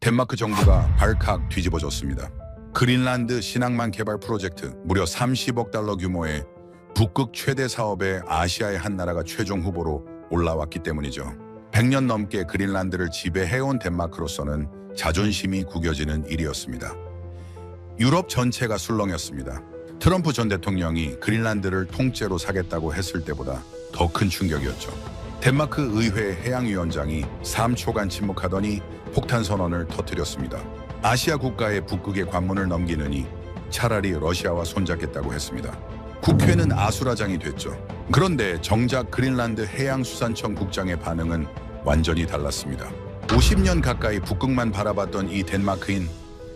덴마크 정부가 발칵 뒤집어졌습니다. 그린란드 신항만 개발 프로젝트, 무려 30억 달러 규모의 북극 최대 사업에 아시아의 한 나라가 최종 후보로 올라왔기 때문이죠. 100년 넘게 그린란드를 지배해온 덴마크로서는 자존심이 구겨지는 일이었습니다. 유럽 전체가 술렁였습니다. 트럼프 전 대통령이 그린란드를 통째로 사겠다고 했을 때보다 더 큰 충격이었죠. 덴마크 의회 해양위원장이 3초간 침묵하더니 폭탄 선언을 터뜨렸습니다. 아시아 국가의 북극의 관문을 넘기느니 차라리 러시아와 손잡겠다고 했습니다. 국회는 아수라장이 됐죠. 그런데 정작 그린란드 해양수산청 국장의 반응은 완전히 달랐습니다. 50년 가까이 북극만 바라봤던 이 덴마크인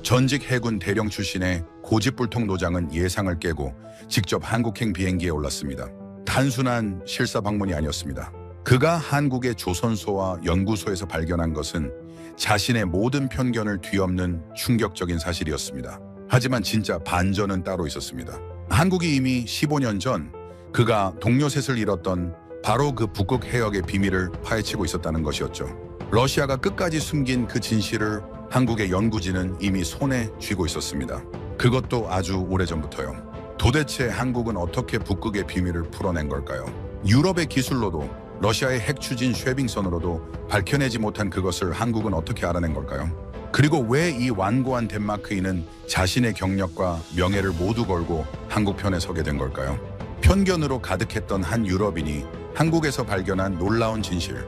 전직 해군 대령 출신의 고집불통 노장은 예상을 깨고 직접 한국행 비행기에 올랐습니다. 단순한 실사 방문이 아니었습니다. 그가 한국의 조선소와 연구소에서 발견한 것은 자신의 모든 편견을 뒤엎는 충격적인 사실이었습니다. 하지만 진짜 반전은 따로 있었습니다. 한국이 이미 15년 전 그가 동료셋을 잃었던 바로 그 북극 해역의 비밀을 파헤치고 있었다는 것이었죠. 러시아가 끝까지 숨긴 그 진실을 한국의 연구진은 이미 손에 쥐고 있었습니다. 그것도 아주 오래전부터요. 도대체 한국은 어떻게 북극의 비밀을 풀어낸 걸까요? 유럽의 기술로도 러시아의 핵 추진 쉐빙선으로도 밝혀내지 못한 그것을 한국은 어떻게 알아낸 걸까요? 그리고 왜 이 완고한 덴마크인은 자신의 경력과 명예를 모두 걸고 한국 편에 서게 된 걸까요? 편견으로 가득했던 한 유럽인이 한국에서 발견한 놀라운 진실,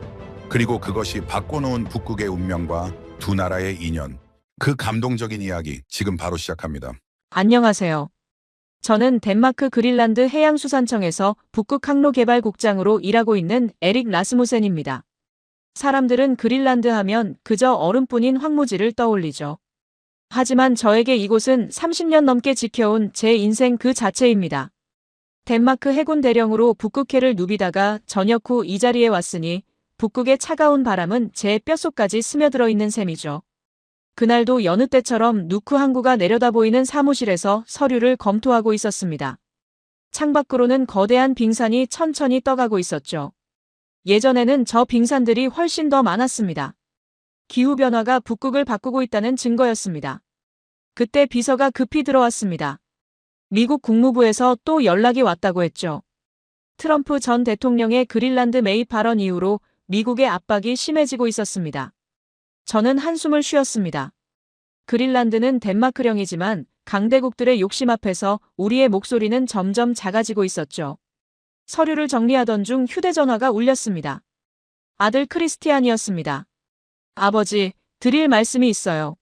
그리고 그것이 바꿔놓은 북극의 운명과 두 나라의 인연, 그 감동적인 이야기 지금 바로 시작합니다. 안녕하세요. 저는 덴마크 그린란드 해양수산청에서 북극 항로개발국장으로 일하고 있는 에릭 라스무센입니다. 사람들은 그린란드 하면 그저 얼음뿐인 황무지를 떠올리죠. 하지만 저에게 이곳은 30년 넘게 지켜온 제 인생 그 자체입니다. 덴마크 해군 대령으로 북극해를 누비다가 전역 후 이 자리에 왔으니 북극의 차가운 바람은 제 뼛속까지 스며들어 있는 셈이죠. 그날도 여느 때처럼 누크 항구가 내려다 보이는 사무실에서 서류를 검토하고 있었습니다. 창밖으로는 거대한 빙산이 천천히 떠가고 있었죠. 예전에는 저 빙산들이 훨씬 더 많았습니다. 기후변화가 북극을 바꾸고 있다는 증거였습니다. 그때 비서가 급히 들어왔습니다. 미국 국무부에서 또 연락이 왔다고 했죠. 트럼프 전 대통령의 그린란드 매입 발언 이후로 미국의 압박이 심해지고 있었습니다. 저는 한숨을 쉬었습니다. 그린란드는 덴마크령이지만 강대국들의 욕심 앞에서 우리의 목소리는 점점 작아지고 있었죠. 서류를 정리하던 중 휴대전화가 울렸습니다. 아들 크리스티안이었습니다. 아버지, 드릴 말씀이 있어요.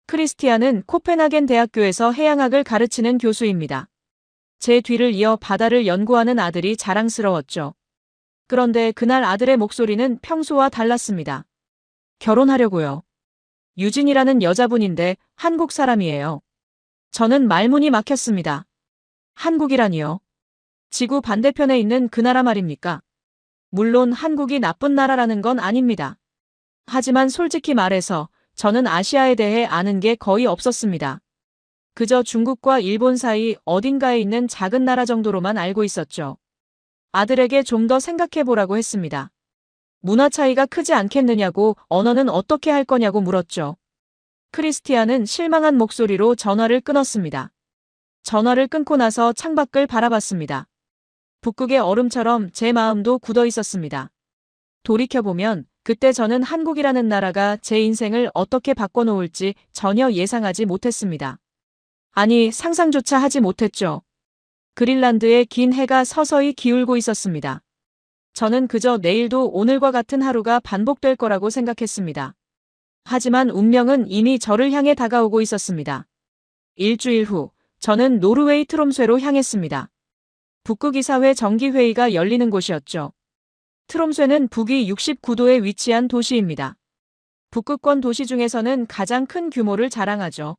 크리스티안은 코펜하겐 대학교에서 해양학을 가르치는 교수입니다. 제 뒤를 이어 바다를 연구하는 아들이 자랑스러웠죠. 그런데 그날 아들의 목소리는 평소와 달랐습니다. 결혼하려고요. 유진이라는 여자분인데 한국 사람이에요. 저는 말문이 막혔습니다. 한국이라니요. 지구 반대편에 있는 그 나라 말입니까? 물론 한국이 나쁜 나라라는 건 아닙니다. 하지만 솔직히 말해서 저는 아시아에 대해 아는 게 거의 없었습니다. 그저 중국과 일본 사이 어딘가에 있는 작은 나라 정도로만 알고 있었죠. 아들에게 좀 더 생각해보라고 했습니다. 문화 차이가 크지 않겠느냐고, 언어는 어떻게 할 거냐고 물었죠. 크리스티안은 실망한 목소리로 전화를 끊었습니다. 전화를 끊고 나서 창밖을 바라봤습니다. 북극의 얼음처럼 제 마음도 굳어 있었습니다. 돌이켜보면 그때 저는 한국이라는 나라가 제 인생을 어떻게 바꿔놓을지 전혀 예상하지 못했습니다. 아니, 상상조차 하지 못했죠. 그린란드의 긴 해가 서서히 기울고 있었습니다. 저는 그저 내일도 오늘과 같은 하루가 반복될 거라고 생각했습니다. 하지만 운명은 이미 저를 향해 다가오고 있었습니다. 일주일 후, 저는 노르웨이 트롬쇠로 향했습니다. 북극이사회 정기회의가 열리는 곳이었죠. 트롬쇠는 북위 69도에 위치한 도시입니다. 북극권 도시 중에서는 가장 큰 규모를 자랑하죠.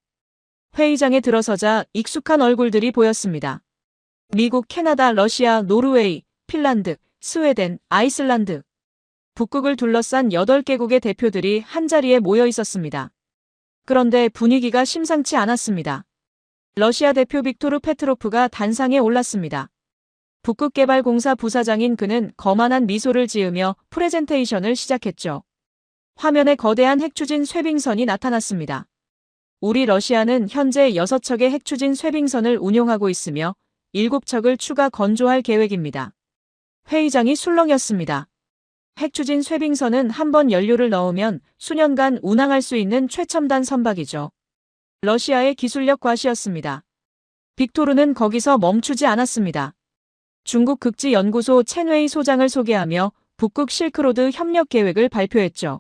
회의장에 들어서자 익숙한 얼굴들이 보였습니다. 미국, 캐나다, 러시아, 노르웨이, 핀란드, 스웨덴, 아이슬란드. 북극을 둘러싼 8개국의 대표들이 한자리에 모여 있었습니다. 그런데 분위기가 심상치 않았습니다. 러시아 대표 빅토르 페트로프가 단상에 올랐습니다. 북극개발공사 부사장인 그는 거만한 미소를 지으며 프레젠테이션을 시작했죠. 화면에 거대한 핵추진 쇄빙선이 나타났습니다. 우리 러시아는 현재 6척의 핵추진 쇄빙선을 운용하고 있으며 7척을 추가 건조할 계획입니다. 회의장이 술렁였습니다. 핵추진 쇄빙선은 한 번 연료를 넣으면 수년간 운항할 수 있는 최첨단 선박이죠. 러시아의 기술력 과시였습니다. 빅토르는 거기서 멈추지 않았습니다. 중국 극지연구소 첸웨이 소장을 소개하며 북극 실크로드 협력 계획을 발표했죠.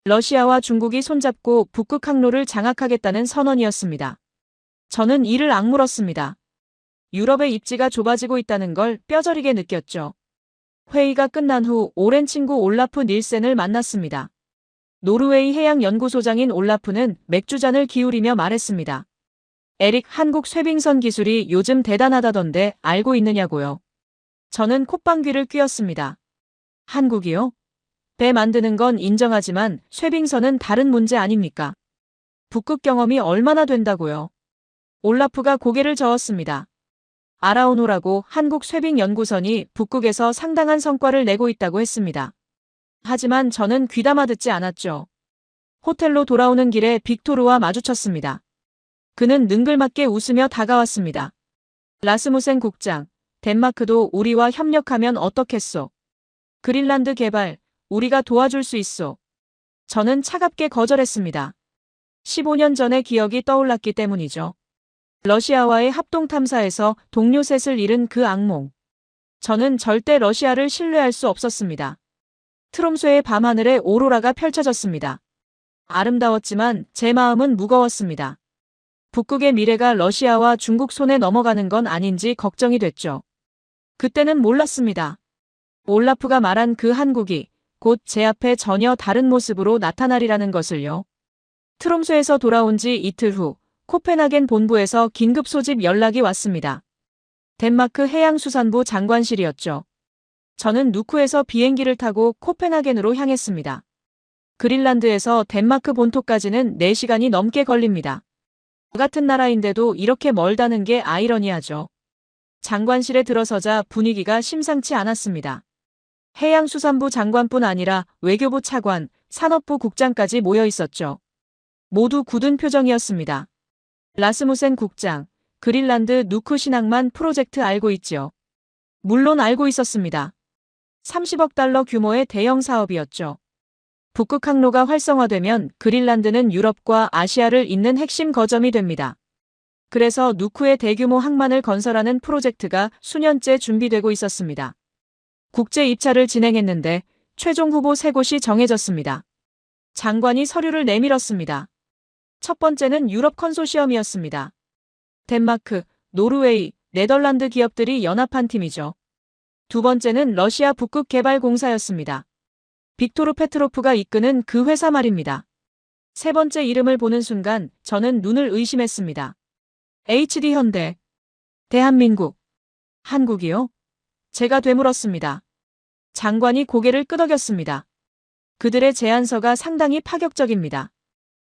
러시아와 중국이 손잡고 북극 항로를 장악하겠다는 선언이었습니다. 저는 이를 악물었습니다. 유럽의 입지가 좁아지고 있다는 걸 뼈저리게 느꼈죠. 회의가 끝난 후 오랜 친구 올라프 닐센을 만났습니다. 노르웨이 해양연구소장인 올라프는 맥주잔을 기울이며 말했습니다. 에릭, 한국 쇄빙선 기술이 요즘 대단하다던데 알고 있느냐고요. 저는 콧방귀를 뀌었습니다. 한국이요? 배 만드는 건 인정하지만 쇄빙선은 다른 문제 아닙니까? 북극 경험이 얼마나 된다고요? 올라프가 고개를 저었습니다. 알아오노라고 한국 쇄빙 연구선이 북극에서 상당한 성과를 내고 있다고 했습니다. 하지만 저는 귀담아 듣지 않았죠. 호텔로 돌아오는 길에 빅토르와 마주쳤습니다. 그는 능글맞게 웃으며 다가왔습니다. 라스무센 국장, 덴마크도 우리와 협력하면 어떻겠소? 그린란드 개발, 우리가 도와줄 수 있소. 저는 차갑게 거절했습니다. 15년 전의 기억이 떠올랐기 때문이죠. 러시아와의 합동 탐사에서 동료 셋을 잃은 그 악몽. 저는 절대 러시아를 신뢰할 수 없었습니다. 트롬소의 밤하늘에 오로라가 펼쳐졌습니다. 아름다웠지만 제 마음은 무거웠습니다. 북극의 미래가 러시아와 중국 손에 넘어가는 건 아닌지 걱정이 됐죠. 그때는 몰랐습니다. 올라프가 말한 그 한국이 곧 제 앞에 전혀 다른 모습으로 나타나리라는 것을요. 트롬소에서 돌아온 지 이틀 후 코펜하겐 본부에서 긴급 소집 연락이 왔습니다. 덴마크 해양수산부 장관실이었죠. 저는 누쿠에서 비행기를 타고 코펜하겐으로 향했습니다. 그린란드에서 덴마크 본토까지는 4시간이 넘게 걸립니다. 같은 나라인데도 이렇게 멀다는 게 아이러니하죠. 장관실에 들어서자 분위기가 심상치 않았습니다. 해양수산부 장관뿐 아니라 외교부 차관, 산업부 국장까지 모여 있었죠. 모두 굳은 표정이었습니다. 라스무센 국장, 그린란드 누쿠 신항만 프로젝트 알고 있지요? 물론 알고 있었습니다. 30억 달러 규모의 대형 사업이었죠. 북극 항로가 활성화되면 그린란드는 유럽과 아시아를 잇는 핵심 거점이 됩니다. 그래서 누쿠의 대규모 항만을 건설하는 프로젝트가 수년째 준비되고 있었습니다. 국제 입찰을 진행했는데 최종 후보 3곳이 정해졌습니다. 장관이 서류를 내밀었습니다. 첫 번째는 유럽 컨소시엄이었습니다. 덴마크, 노르웨이, 네덜란드 기업들이 연합한 팀이죠. 두 번째는 러시아 북극 개발 공사였습니다. 빅토르 페트로프가 이끄는 그 회사 말입니다. 세 번째 이름을 보는 순간 저는 눈을 의심했습니다. HD 현대. 대한민국. 한국이요? 제가 되물었습니다. 장관이 고개를 끄덕였습니다. 그들의 제안서가 상당히 파격적입니다.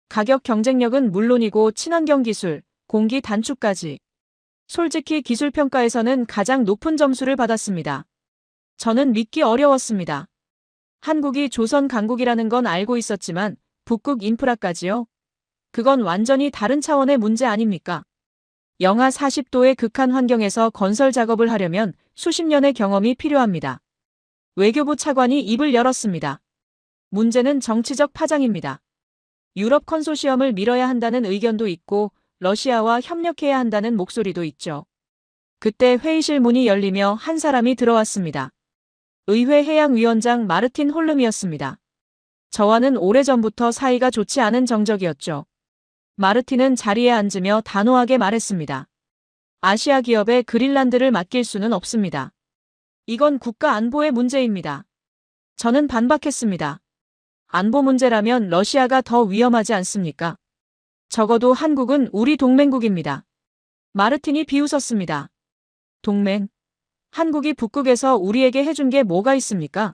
가격 경쟁력은 물론이고 친환경 기술, 공기 단축까지. 솔직히 기술평가에서는 가장 높은 점수를 받았습니다. 저는 믿기 어려웠습니다. 한국이 조선 강국이라는 건 알고 있었지만 북극 인프라까지요? 그건 완전히 다른 차원의 문제 아닙니까? 영하 40도의 극한 환경에서 건설 작업을 하려면 수십 년의 경험이 필요합니다. 외교부 차관이 입을 열었습니다. 문제는 정치적 파장입니다. 유럽 컨소시엄을 밀어야 한다는 의견도 있고 러시아와 협력해야 한다는 목소리도 있죠. 그때 회의실 문이 열리며 한 사람이 들어왔습니다. 의회 해양위원장 마르틴 홀름이었습니다. 저와는 오래전부터 사이가 좋지 않은 정적이었죠. 마르틴은 자리에 앉으며 단호하게 말했습니다. 아시아 기업에 그린란드를 맡길 수는 없습니다. 이건 국가 안보의 문제입니다. 저는 반박했습니다. 안보 문제라면 러시아가 더 위험하지 않습니까? 적어도 한국은 우리 동맹국입니다. 마르틴이 비웃었습니다. 동맹? 한국이 북극에서 우리에게 해준 게 뭐가 있습니까?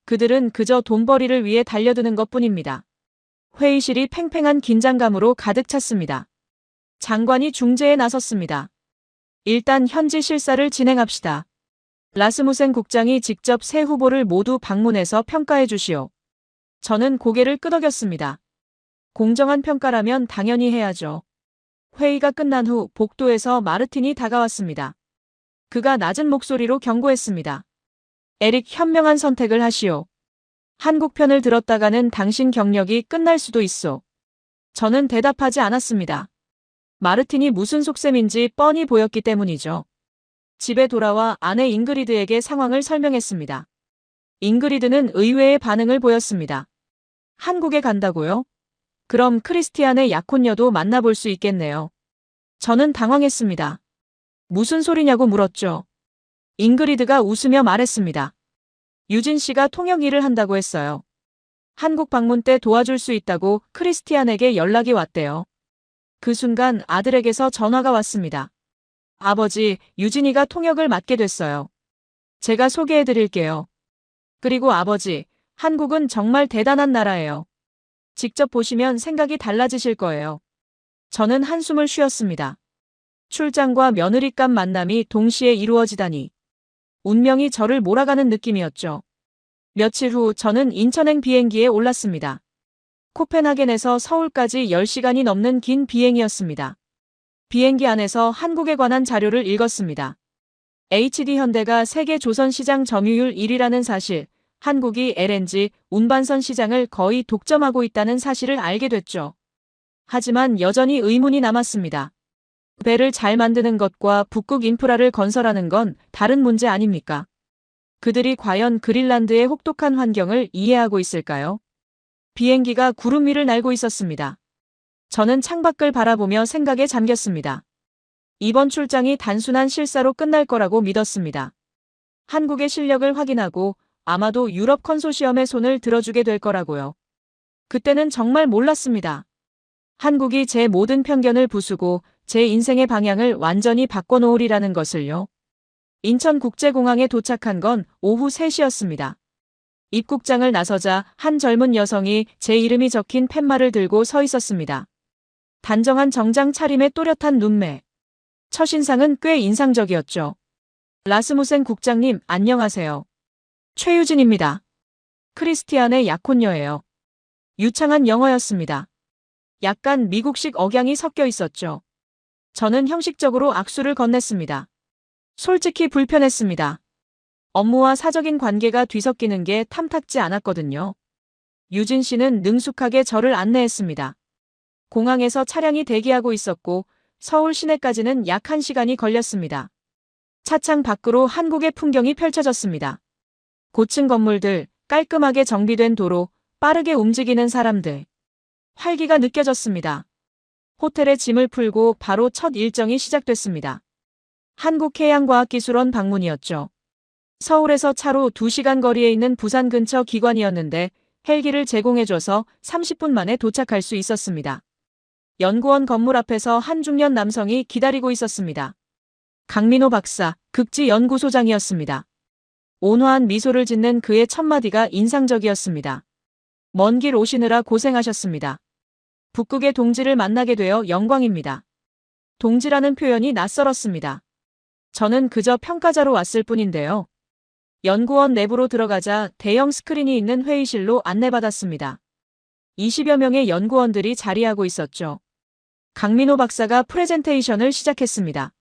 그들은 그저 돈벌이를 위해 달려드는 것뿐입니다. 회의실이 팽팽한 긴장감으로 가득 찼습니다. 장관이 중재에 나섰습니다. 일단 현지 실사를 진행합시다. 라스무센 국장이 직접 세 후보를 모두 방문해서 평가해 주시오. 저는 고개를 끄덕였습니다. 공정한 평가라면 당연히 해야죠. 회의가 끝난 후 복도에서 마르틴이 다가왔습니다. 그가 낮은 목소리로 경고했습니다. 에릭, 현명한 선택을 하시오. 한국 편을 들었다가는 당신 경력이 끝날 수도 있어. 저는 대답하지 않았습니다. 마르틴이 무슨 속셈인지 뻔히 보였기 때문이죠. 집에 돌아와 아내 잉그리드에게 상황을 설명했습니다. 잉그리드는 의외의 반응을 보였습니다. 한국에 간다고요? 그럼 크리스티안의 약혼녀도 만나볼 수 있겠네요. 저는 당황했습니다. 무슨 소리냐고 물었죠. 잉그리드가 웃으며 말했습니다. 유진 씨가 통역 일을 한다고 했어요. 한국 방문 때 도와줄 수 있다고 크리스티안에게 연락이 왔대요. 그 순간 아들에게서 전화가 왔습니다. 아버지, 유진이가 통역을 맡게 됐어요. 제가 소개해드릴게요. 그리고 아버지, 한국은 정말 대단한 나라예요. 직접 보시면 생각이 달라지실 거예요. 저는 한숨을 쉬었습니다. 출장과 며느리감 만남이 동시에 이루어지다니. 운명이 저를 몰아가는 느낌이었죠. 며칠 후 저는 인천행 비행기에 올랐습니다. 코펜하겐에서 서울까지 10시간이 넘는 긴 비행이었습니다. 비행기 안에서 한국에 관한 자료를 읽었습니다. HD현대가 세계 조선시장 점유율 1위라는 사실, 한국이 LNG, 운반선 시장을 거의 독점하고 있다는 사실을 알게 됐죠. 하지만 여전히 의문이 남았습니다. 배를 잘 만드는 것과 북극 인프라를 건설하는 건 다른 문제 아닙니까? 그들이 과연 그린란드의 혹독한 환경을 이해하고 있을까요? 비행기가 구름 위를 날고 있었습니다. 저는 창밖을 바라보며 생각에 잠겼습니다. 이번 출장이 단순한 실사로 끝날 거라고 믿었습니다. 한국의 실력을 확인하고 아마도 유럽 컨소시엄의 손을 들어주게 될 거라고요. 그때는 정말 몰랐습니다. 한국이 제 모든 편견을 부수고 제 인생의 방향을 완전히 바꿔놓으리라는 것을요. 인천국제공항에 도착한 건 오후 3시였습니다. 입국장을 나서자 한 젊은 여성이 제 이름이 적힌 팻말을 들고 서 있었습니다. 단정한 정장 차림에 또렷한 눈매. 첫인상은 꽤 인상적이었죠. 라스무센 국장님, 안녕하세요. 최유진입니다. 크리스티안의 약혼녀예요. 유창한 영어였습니다. 약간 미국식 억양이 섞여 있었죠. 저는 형식적으로 악수를 건넸습니다. 솔직히 불편했습니다. 업무와 사적인 관계가 뒤섞이는 게 탐탁지 않았거든요. 유진 씨는 능숙하게 저를 안내했습니다. 공항에서 차량이 대기하고 있었고 서울 시내까지는 약 1시간이 걸렸습니다. 차창 밖으로 한국의 풍경이 펼쳐졌습니다. 고층 건물들, 깔끔하게 정비된 도로, 빠르게 움직이는 사람들. 활기가 느껴졌습니다. 호텔에 짐을 풀고 바로 첫 일정이 시작됐습니다. 한국해양과학기술원 방문이었죠. 서울에서 차로 2시간 거리에 있는 부산 근처 기관이었는데 헬기를 제공해줘서 30분 만에 도착할 수 있었습니다. 연구원 건물 앞에서 한 중년 남성이 기다리고 있었습니다. 강민호 박사, 극지연구소장이었습니다. 온화한 미소를 짓는 그의 첫마디가 인상적이었습니다. 먼 길 오시느라 고생하셨습니다. 북극의 동지를 만나게 되어 영광입니다. 동지라는 표현이 낯설었습니다. 저는 그저 평가자로 왔을 뿐인데요. 연구원 내부로 들어가자 대형 스크린이 있는 회의실로 안내받았습니다. 20여 명의 연구원들이 자리하고 있었죠. 강민호 박사가 프레젠테이션을 시작했습니다.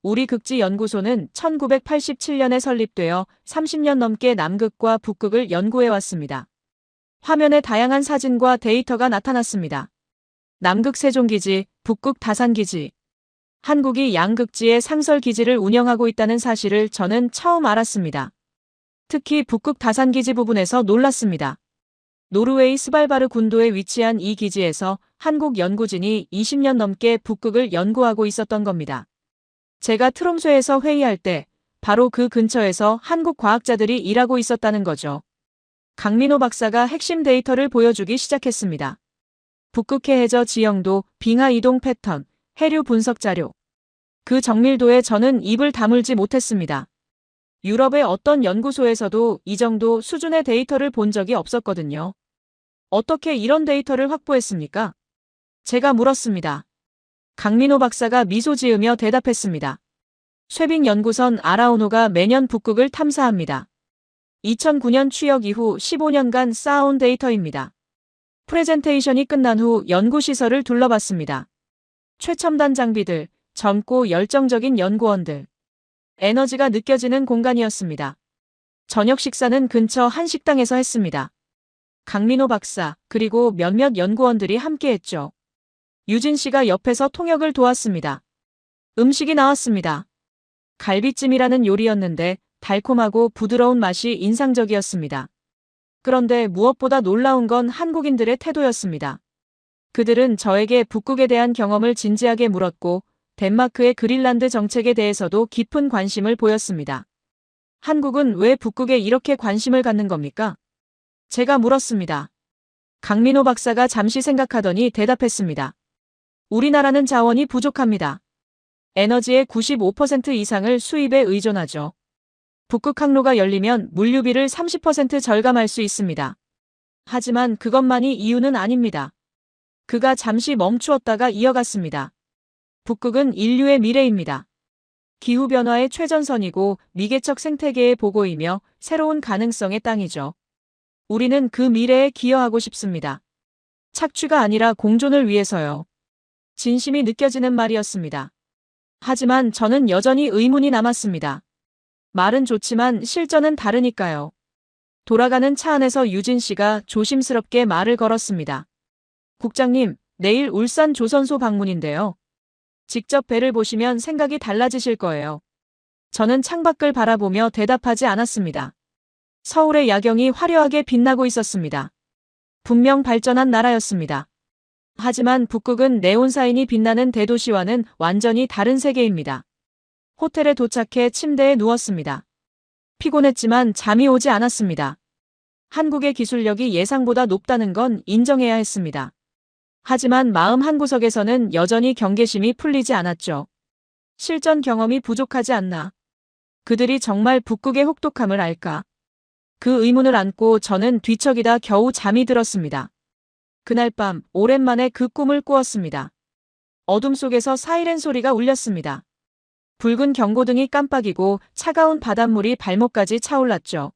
우리 극지연구소는 1987년에 설립되어 30년 넘게 남극과 북극을 연구해왔습니다. 화면에 다양한 사진과 데이터가 나타났습니다. 남극 세종기지, 북극 다산기지. 한국이 양극지의 상설기지를 운영하고 있다는 사실을 저는 처음 알았습니다. 특히 북극 다산기지 부분에서 놀랐습니다. 노르웨이 스발바르 군도에 위치한 이 기지에서 한국 연구진이 20년 넘게 북극을 연구하고 있었던 겁니다. 제가 트롬소에서 회의할 때 바로 그 근처에서 한국 과학자들이 일하고 있었다는 거죠. 강민호 박사가 핵심 데이터를 보여주기 시작했습니다. 북극해 해저 지형도, 빙하 이동 패턴, 해류 분석 자료. 그 정밀도에 저는 입을 다물지 못했습니다. 유럽의 어떤 연구소에서도 이 정도 수준의 데이터를 본 적이 없었거든요. 어떻게 이런 데이터를 확보했습니까? 제가 물었습니다. 강민호 박사가 미소 지으며 대답했습니다. 쇠빙 연구선 아라오노가 매년 북극을 탐사합니다. 2009년 취역 이후 15년간 쌓아온 데이터입니다. 프레젠테이션이 끝난 후 연구시설을 둘러봤습니다. 최첨단 장비들, 젊고 열정적인 연구원들. 에너지가 느껴지는 공간이었습니다. 저녁 식사는 근처 한 식당에서 했습니다. 강민호 박사, 그리고 몇몇 연구원들이 함께했죠. 유진 씨가 옆에서 통역을 도왔습니다. 음식이 나왔습니다. 갈비찜이라는 요리였는데 달콤하고 부드러운 맛이 인상적이었습니다. 그런데 무엇보다 놀라운 건 한국인들의 태도였습니다. 그들은 저에게 북극에 대한 경험을 진지하게 물었고 덴마크의 그린란드 정책에 대해서도 깊은 관심을 보였습니다. 한국은 왜 북극에 이렇게 관심을 갖는 겁니까? 제가 물었습니다. 강민호 박사가 잠시 생각하더니 대답했습니다. 우리나라는 자원이 부족합니다. 에너지의 95% 이상을 수입에 의존하죠. 북극 항로가 열리면 물류비를 30% 절감할 수 있습니다. 하지만 그것만이 이유는 아닙니다. 그가 잠시 멈추었다가 이어갔습니다. 북극은 인류의 미래입니다. 기후변화의 최전선이고 미개척 생태계의 보고이며 새로운 가능성의 땅이죠. 우리는 그 미래에 기여하고 싶습니다. 착취가 아니라 공존을 위해서요. 진심이 느껴지는 말이었습니다. 하지만 저는 여전히 의문이 남았습니다. 말은 좋지만 실전은 다르니까요. 돌아가는 차 안에서 유진 씨가 조심스럽게 말을 걸었습니다. 국장님, 내일 울산 조선소 방문인데요. 직접 배를 보시면 생각이 달라지실 거예요. 저는 창밖을 바라보며 대답하지 않았습니다. 서울의 야경이 화려하게 빛나고 있었습니다. 분명 발전한 나라였습니다. 하지만 북극은 네온사인이 빛나는 대도시와는 완전히 다른 세계입니다. 호텔에 도착해 침대에 누웠습니다. 피곤했지만 잠이 오지 않았습니다. 한국의 기술력이 예상보다 높다는 건 인정해야 했습니다. 하지만 마음 한구석에서는 여전히 경계심이 풀리지 않았죠. 실전 경험이 부족하지 않나. 그들이 정말 북극의 혹독함을 알까? 그 의문을 안고 저는 뒤척이다 겨우 잠이 들었습니다. 그날 밤 오랜만에 그 꿈을 꾸었습니다. 어둠 속에서 사이렌 소리가 울렸습니다. 붉은 경고등이 깜빡이고 차가운 바닷물이 발목까지 차올랐죠.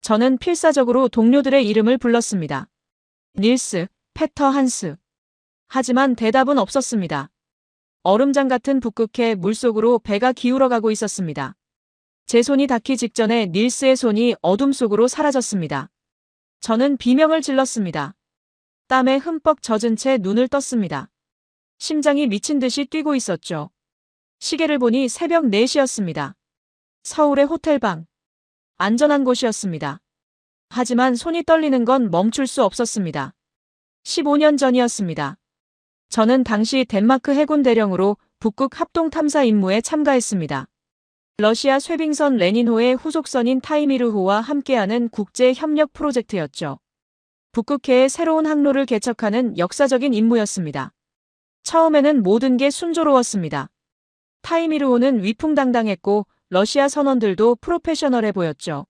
저는 필사적으로 동료들의 이름을 불렀습니다. 닐스, 페터, 한스. 하지만 대답은 없었습니다. 얼음장 같은 북극해 물속으로 배가 기울어가고 있었습니다. 제 손이 닿기 직전에 닐스의 손이 어둠 속으로 사라졌습니다. 저는 비명을 질렀습니다. 땀에 흠뻑 젖은 채 눈을 떴습니다. 심장이 미친 듯이 뛰고 있었죠. 시계를 보니 새벽 4시였습니다. 서울의 호텔방. 안전한 곳이었습니다. 하지만 손이 떨리는 건 멈출 수 없었습니다. 15년 전이었습니다. 저는 당시 덴마크 해군 대령으로 북극 합동 탐사 임무에 참가했습니다. 러시아 쇠빙선 레닌호의 후속선인 타이미르호와 함께하는 국제 협력 프로젝트였죠. 북극해의 새로운 항로를 개척하는 역사적인 임무였습니다. 처음에는 모든 게 순조로웠습니다. 타이미르호는 위풍당당했고 러시아 선원들도 프로페셔널해 보였죠.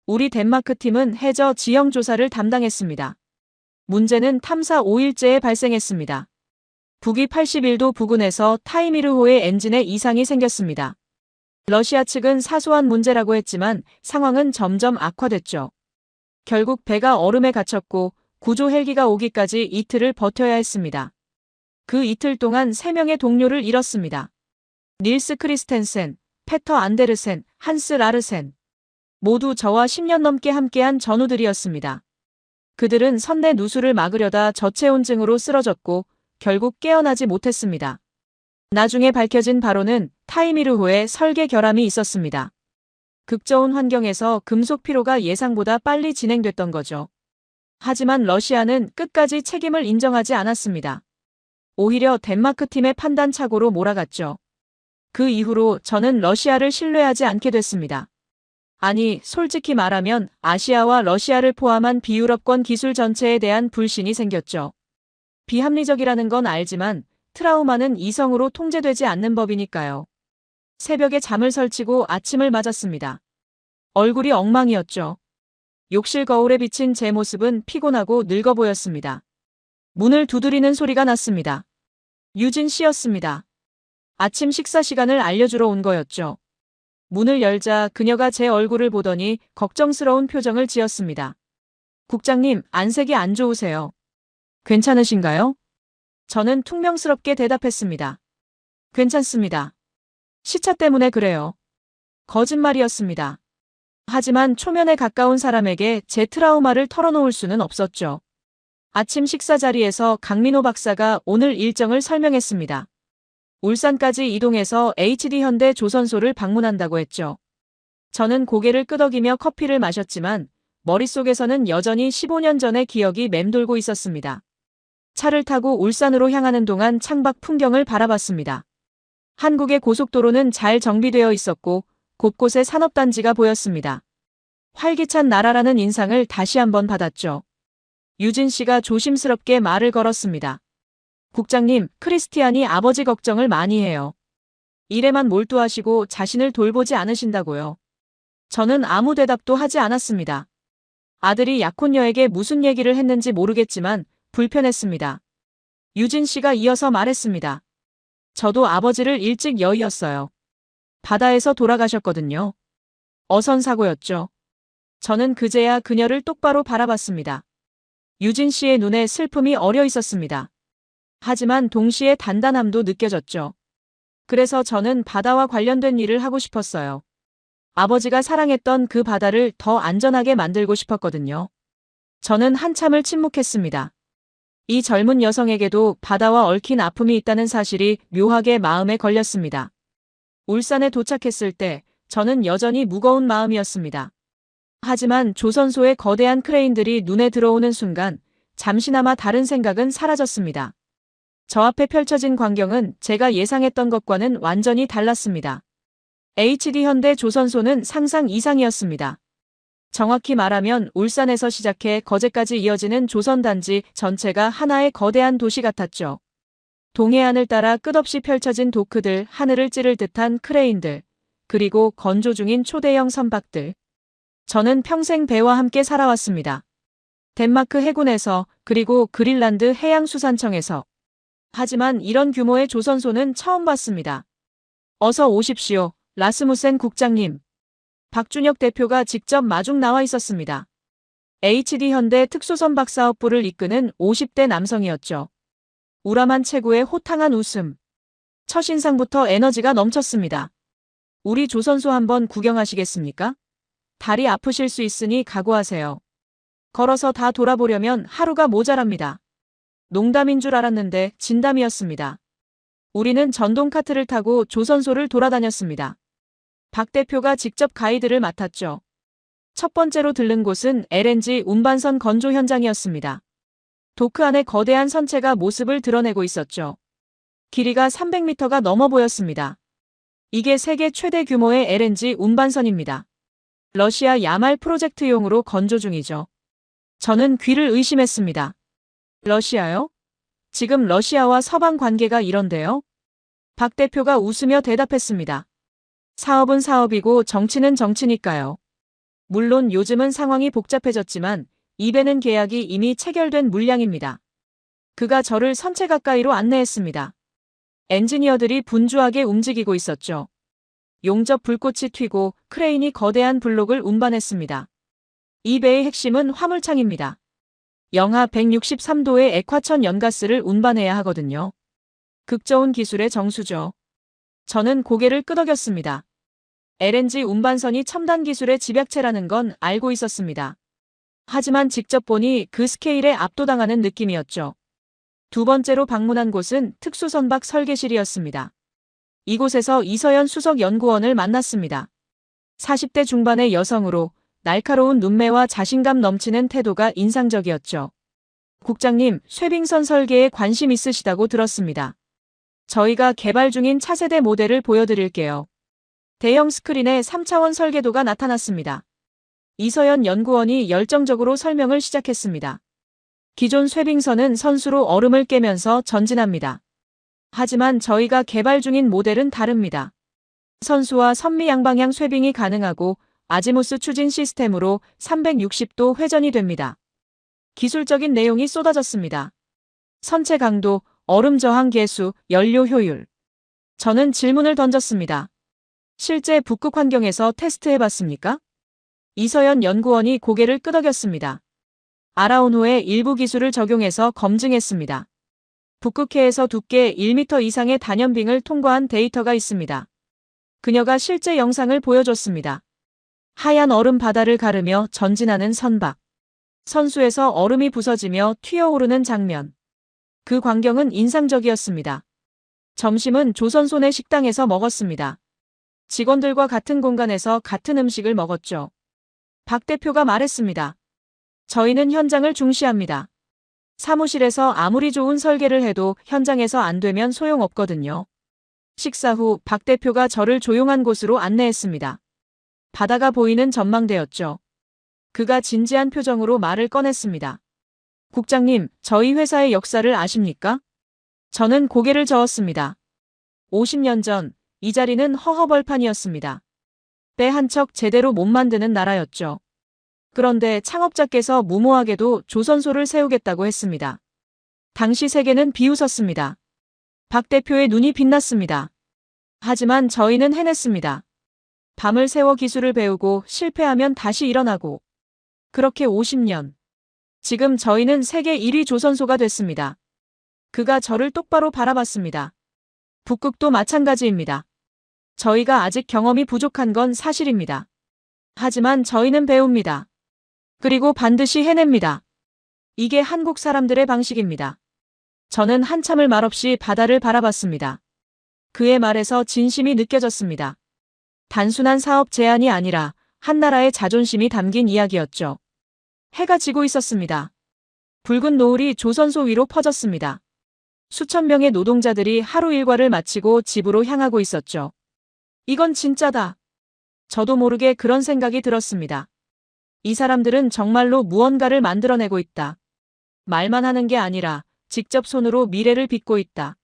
우리 덴마크 팀은 해저 지형 조사를 담당했습니다. 문제는 탐사 5일째에 발생했습니다. 북위 81도 부근에서 타이미르호의 엔진에 이상이 생겼습니다. 러시아 측은 사소한 문제라고 했지만 상황은 점점 악화됐죠. 결국 배가 얼음에 갇혔고 구조 헬기가 오기까지 이틀을 버텨야 했습니다. 그 이틀 동안 3명의 동료를 잃었습니다. 닐스 크리스텐센, 페터 안데르센, 한스 라르센. 모두 저와 10년 넘게 함께한 전우들이었습니다. 그들은 선내 누수를 막으려다 저체온증으로 쓰러졌고 결국 깨어나지 못했습니다. 나중에 밝혀진 바로는 타이미르호에 설계 결함이 있었습니다. 극저온 환경에서 금속 피로가 예상보다 빨리 진행됐던 거죠. 하지만 러시아는 끝까지 책임을 인정하지 않았습니다. 오히려 덴마크 팀의 판단 착오로 몰아갔죠. 그 이후로 저는 러시아를 신뢰하지 않게 됐습니다. 아니, 솔직히 말하면 아시아와 러시아를 포함한 비유럽권 기술 전체에 대한 불신이 생겼죠. 비합리적이라는 건 알지만 트라우마는 이성으로 통제되지 않는 법이니까요. 새벽에 잠을 설치고 아침을 맞았습니다. 얼굴이 엉망이었죠. 욕실 거울에 비친 제 모습은 피곤하고 늙어 보였습니다. 문을 두드리는 소리가 났습니다. 유진 씨였습니다. 아침 식사 시간을 알려주러 온 거였죠. 문을 열자 그녀가 제 얼굴을 보더니 걱정스러운 표정을 지었습니다. 국장님, 안색이 안 좋으세요. 괜찮으신가요? 저는 퉁명스럽게 대답했습니다. 괜찮습니다. 시차 때문에 그래요. 거짓말이었습니다. 하지만 초면에 가까운 사람에게 제 트라우마를 털어놓을 수는 없었죠. 아침 식사 자리에서 강민호 박사가 오늘 일정을 설명했습니다. 울산까지 이동해서 HD현대 조선소를 방문한다고 했죠. 저는 고개를 끄덕이며 커피를 마셨지만 머릿속에서는 여전히 15년 전의 기억이 맴돌고 있었습니다. 차를 타고 울산으로 향하는 동안 창밖 풍경을 바라봤습니다. 한국의 고속도로는 잘 정비되어 있었고 곳곳에 산업단지가 보였습니다. 활기찬 나라라는 인상을 다시 한번 받았죠. 유진 씨가 조심스럽게 말을 걸었습니다. 국장님, 크리스티안이 아버지 걱정을 많이 해요. 일에만 몰두하시고 자신을 돌보지 않으신다고요. 저는 아무 대답도 하지 않았습니다. 아들이 약혼녀에게 무슨 얘기를 했는지 모르겠지만 불편했습니다. 유진 씨가 이어서 말했습니다. 저도 아버지를 일찍 여의었어요. 바다에서 돌아가셨거든요. 어선사고였죠. 저는 그제야 그녀를 똑바로 바라봤습니다. 유진 씨의 눈에 슬픔이 어려 있었습니다. 하지만 동시에 단단함도 느껴졌죠. 그래서 저는 바다와 관련된 일을 하고 싶었어요. 아버지가 사랑했던 그 바다를 더 안전하게 만들고 싶었거든요. 저는 한참을 침묵했습니다. 이 젊은 여성에게도 바다와 얽힌 아픔이 있다는 사실이 묘하게 마음에 걸렸습니다. 울산에 도착했을 때 저는 여전히 무거운 마음이었습니다. 하지만 조선소의 거대한 크레인들이 눈에 들어오는 순간 잠시나마 다른 생각은 사라졌습니다. 저 앞에 펼쳐진 광경은 제가 예상했던 것과는 완전히 달랐습니다. HD현대 조선소는 상상 이상이었습니다. 정확히 말하면 울산에서 시작해 거제까지 이어지는 조선단지 전체가 하나의 거대한 도시 같았죠. 동해안을 따라 끝없이 펼쳐진 도크들, 하늘을 찌를 듯한 크레인들, 그리고 건조 중인 초대형 선박들. 저는 평생 배와 함께 살아왔습니다. 덴마크 해군에서, 그리고 그린란드 해양수산청에서. 하지만 이런 규모의 조선소는 처음 봤습니다. 어서 오십시오, 라스무센 국장님. 박준혁 대표가 직접 마중 나와 있었습니다. HD현대 특수선박사업부를 이끄는 50대 남성이었죠. 우람한 체구의 호탕한 웃음. 첫 인상부터 에너지가 넘쳤습니다. 우리 조선소 한번 구경하시겠습니까? 다리 아프실 수 있으니 각오하세요. 걸어서 다 돌아보려면 하루가 모자랍니다. 농담인 줄 알았는데 진담이었습니다. 우리는 전동 카트를 타고 조선소를 돌아다녔습니다. 박 대표가 직접 가이드를 맡았죠. 첫 번째로 들른 곳은 LNG 운반선 건조 현장이었습니다. 도크 안에 거대한 선체가 모습을 드러내고 있었죠. 길이가 300m가 넘어 보였습니다. 이게 세계 최대 규모의 LNG 운반선입니다. 러시아 야말 프로젝트용으로 건조 중이죠. 저는 귀를 의심했습니다. 러시아요? 지금 러시아와 서방 관계가 이런데요? 박 대표가 웃으며 대답했습니다. 사업은 사업이고 정치는 정치니까요. 물론 요즘은 상황이 복잡해졌지만 입에는 계약이 이미 체결된 물량입니다. 그가 저를 선체 가까이로 안내했습니다. 엔지니어들이 분주하게 움직이고 있었죠. 용접 불꽃이 튀고 크레인이 거대한 블록을 운반했습니다. 이 배의 핵심은 화물창입니다. 영하 163도의 액화천 연가스를 운반해야 하거든요. 극저온 기술의 정수죠. 저는 고개를 끄덕였습니다. LNG 운반선이 첨단 기술의 집약체라는 건 알고 있었습니다. 하지만 직접 보니 그 스케일에 압도당하는 느낌이었죠. 두 번째로 방문한 곳은 특수선박 설계실이었습니다. 이곳에서 이서연 수석연구원을 만났습니다. 40대 중반의 여성으로 날카로운 눈매와 자신감 넘치는 태도가 인상적이었죠. 국장님, 쇠빙선 설계에 관심 있으시다고 들었습니다. 저희가 개발 중인 차세대 모델을 보여드릴게요. 대형 스크린에 3차원 설계도가 나타났습니다. 이서연 연구원이 열정적으로 설명을 시작했습니다. 기존 쇠빙선은 선수로 얼음을 깨면서 전진합니다. 하지만 저희가 개발 중인 모델은 다릅니다. 선수와 선미 양방향 쇠빙이 가능하고 아지무스 추진 시스템으로 360도 회전이 됩니다. 기술적인 내용이 쏟아졌습니다. 선체 강도, 얼음 저항 계수, 연료 효율. 저는 질문을 던졌습니다. 실제 북극 환경에서 테스트해봤습니까? 이서연 연구원이 고개를 끄덕였습니다. 알아온 후에 일부 기술을 적용해서 검증했습니다. 북극해에서 두께 1m 이상의 단연빙을 통과한 데이터가 있습니다. 그녀가 실제 영상을 보여줬습니다. 하얀 얼음 바다를 가르며 전진하는 선박. 선수에서 얼음이 부서지며 튀어오르는 장면. 그 광경은 인상적이었습니다. 점심은 조선소내 식당에서 먹었습니다. 직원들과 같은 공간에서 같은 음식을 먹었죠. 박 대표가 말했습니다. 저희는 현장을 중시합니다. 사무실에서 아무리 좋은 설계를 해도 현장에서 안 되면 소용없거든요. 식사 후 박 대표가 저를 조용한 곳으로 안내했습니다. 바다가 보이는 전망대였죠. 그가 진지한 표정으로 말을 꺼냈습니다. 국장님, 저희 회사의 역사를 아십니까? 저는 고개를 저었습니다. 50년 전, 이 자리는 허허벌판이었습니다. 배 한 척 제대로 못 만드는 나라였죠. 그런데 창업자께서 무모하게도 조선소를 세우겠다고 했습니다. 당시 세계는 비웃었습니다. 박 대표의 눈이 빛났습니다. 하지만 저희는 해냈습니다. 밤을 새워 기술을 배우고 실패하면 다시 일어나고. 그렇게 50년. 지금 저희는 세계 1위 조선소가 됐습니다. 그가 저를 똑바로 바라봤습니다. 북극도 마찬가지입니다. 저희가 아직 경험이 부족한 건 사실입니다. 하지만 저희는 배웁니다. 그리고 반드시 해냅니다. 이게 한국 사람들의 방식입니다. 저는 한참을 말없이 바다를 바라봤습니다. 그의 말에서 진심이 느껴졌습니다. 단순한 사업 제안이 아니라 한 나라의 자존심이 담긴 이야기였죠. 해가 지고 있었습니다. 붉은 노을이 조선소 위로 퍼졌습니다. 수천 명의 노동자들이 하루 일과를 마치고 집으로 향하고 있었죠. 이건 진짜다. 저도 모르게 그런 생각이 들었습니다. 이 사람들은 정말로 무언가를 만들어내고 있다. 말만 하는 게 아니라 직접 손으로 미래를 빚고 있다.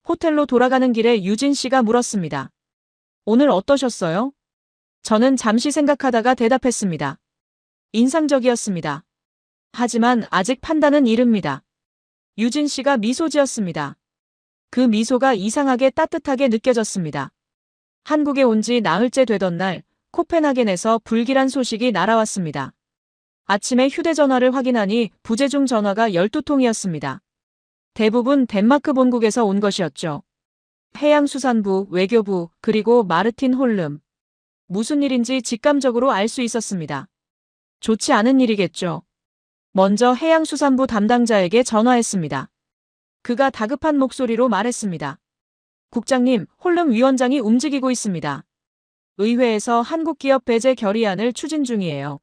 호텔로 돌아가는 길에 유진 씨가 물었습니다. 오늘 어떠셨어요? 저는 잠시 생각하다가 대답했습니다. 인상적이었습니다. 하지만 아직 판단은 이릅니다. 유진 씨가 미소 지었습니다. 그 미소가 이상하게 따뜻하게 느껴졌습니다. 한국에 온 지 나흘째 되던 날, 코펜하겐에서 불길한 소식이 날아왔습니다. 아침에 휴대전화를 확인하니 부재중 전화가 12통이었습니다. 대부분 덴마크 본국에서 온 것이었죠. 해양수산부, 외교부, 그리고 마르틴 홀름. 무슨 일인지 직감적으로 알 수 있었습니다. 좋지 않은 일이겠죠. 먼저 해양수산부 담당자에게 전화했습니다. 그가 다급한 목소리로 말했습니다. 국장님, 홀름 위원장이 움직이고 있습니다. 의회에서 한국 기업 배제 결의안을 추진 중이에요.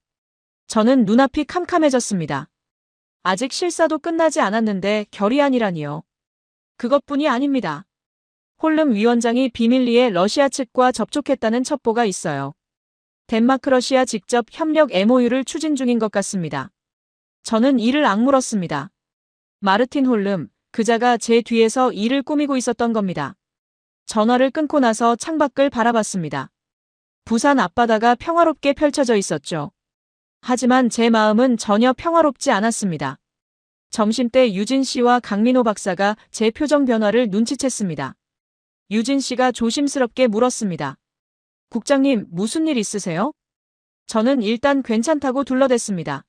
저는 눈앞이 캄캄해졌습니다. 아직 실사도 끝나지 않았는데 결의안이라니요. 그것뿐이 아닙니다. 홀름 위원장이 비밀리에 러시아 측과 접촉했다는 첩보가 있어요. 덴마크 러시아 직접 협력 MOU를 추진 중인 것 같습니다. 저는 이를 악물었습니다. 마르틴 홀름, 그자가 제 뒤에서 일을 꾸미고 있었던 겁니다. 전화를 끊고 나서 창밖을 바라봤습니다. 부산 앞바다가 평화롭게 펼쳐져 있었죠. 하지만 제 마음은 전혀 평화롭지 않았습니다. 점심때 유진 씨와 강민호 박사가 제 표정 변화를 눈치챘습니다. 유진 씨가 조심스럽게 물었습니다. 국장님, 무슨 일 있으세요? 저는 일단 괜찮다고 둘러댔습니다.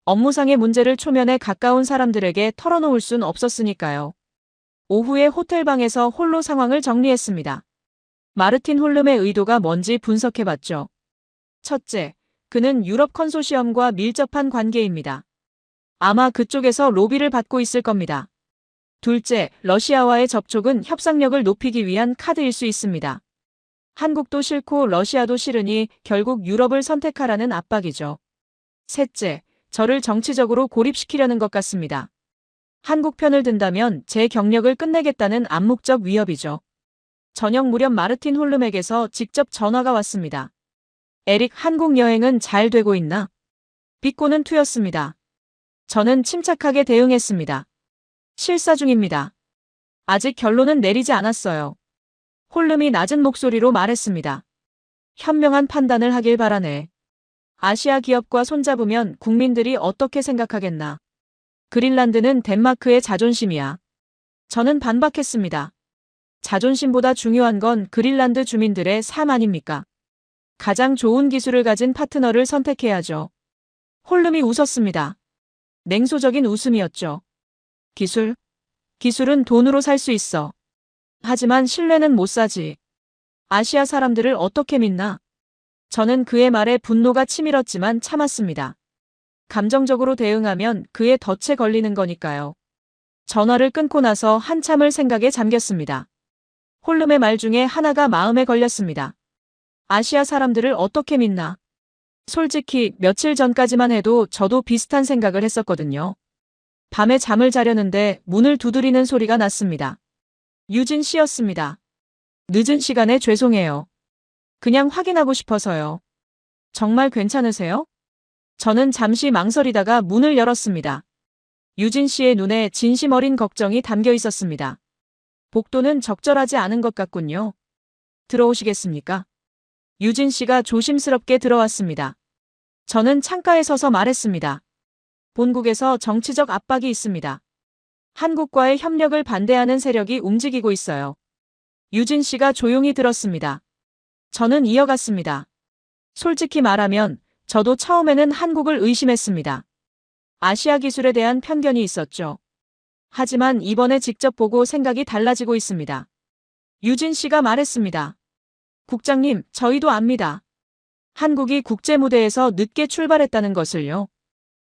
업무상의 문제를 초면에 가까운 사람들에게 털어놓을 순 없었으니까요. 오후에 호텔방에서 홀로 상황을 정리했습니다. 마르틴 홀름의 의도가 뭔지 분석해봤죠. 첫째, 그는 유럽 컨소시엄과 밀접한 관계입니다. 아마 그쪽에서 로비를 받고 있을 겁니다. 둘째, 러시아와의 접촉은 협상력을 높이기 위한 카드일 수 있습니다. 한국도 싫고 러시아도 싫으니 결국 유럽을 선택하라는 압박이죠. 셋째, 저를 정치적으로 고립시키려는 것 같습니다. 한국 편을 든다면 제 경력을 끝내겠다는 암묵적 위협이죠. 저녁 무렵 마르틴 홀름에게서 직접 전화가 왔습니다. 에릭, 한국 여행은 잘 되고 있나? 비꼬는 투였습니다. 저는 침착하게 대응했습니다. 실사 중입니다. 아직 결론은 내리지 않았어요. 홀름이 낮은 목소리로 말했습니다. 현명한 판단을 하길 바라네. 아시아 기업과 손잡으면 국민들이 어떻게 생각하겠나. 그린란드는 덴마크의 자존심이야. 저는 반박했습니다. 자존심보다 중요한 건 그린란드 주민들의 삶 아닙니까? 가장 좋은 기술을 가진 파트너를 선택해야죠. 홀름이 웃었습니다. 냉소적인 웃음이었죠. 기술은 돈으로 살 수 있어. 하지만 신뢰는 못 사지. 아시아 사람들을 어떻게 믿나? 저는 그의 말에 분노가 치밀었지만 참았습니다. 감정적으로 대응하면 그의 덫에 걸리는 거니까요. 전화를 끊고 나서 한참을 생각에 잠겼습니다. 홀름의 말 중에 하나가 마음에 걸렸습니다. 아시아 사람들을 어떻게 믿나? 솔직히 며칠 전까지만 해도 저도 비슷한 생각을 했었거든요. 밤에 잠을 자려는데 문을 두드리는 소리가 났습니다. 유진 씨였습니다. 늦은 시간에 죄송해요. 그냥 확인하고 싶어서요. 정말 괜찮으세요? 저는 잠시 망설이다가 문을 열었습니다. 유진 씨의 눈에 진심 어린 걱정이 담겨 있었습니다. 복도는 적절하지 않은 것 같군요. 들어오시겠습니까? 유진 씨가 조심스럽게 들어왔습니다. 저는 창가에 서서 말했습니다. 본국에서 정치적 압박이 있습니다. 한국과의 협력을 반대하는 세력이 움직이고 있어요. 유진 씨가 조용히 들었습니다. 저는 이어갔습니다. 솔직히 말하면 저도 처음에는 한국을 의심했습니다. 아시아 기술에 대한 편견이 있었죠. 하지만 이번에 직접 보고 생각이 달라지고 있습니다. 유진 씨가 말했습니다. 국장님, 저희도 압니다. 한국이 국제 무대에서 늦게 출발했다는 것을요.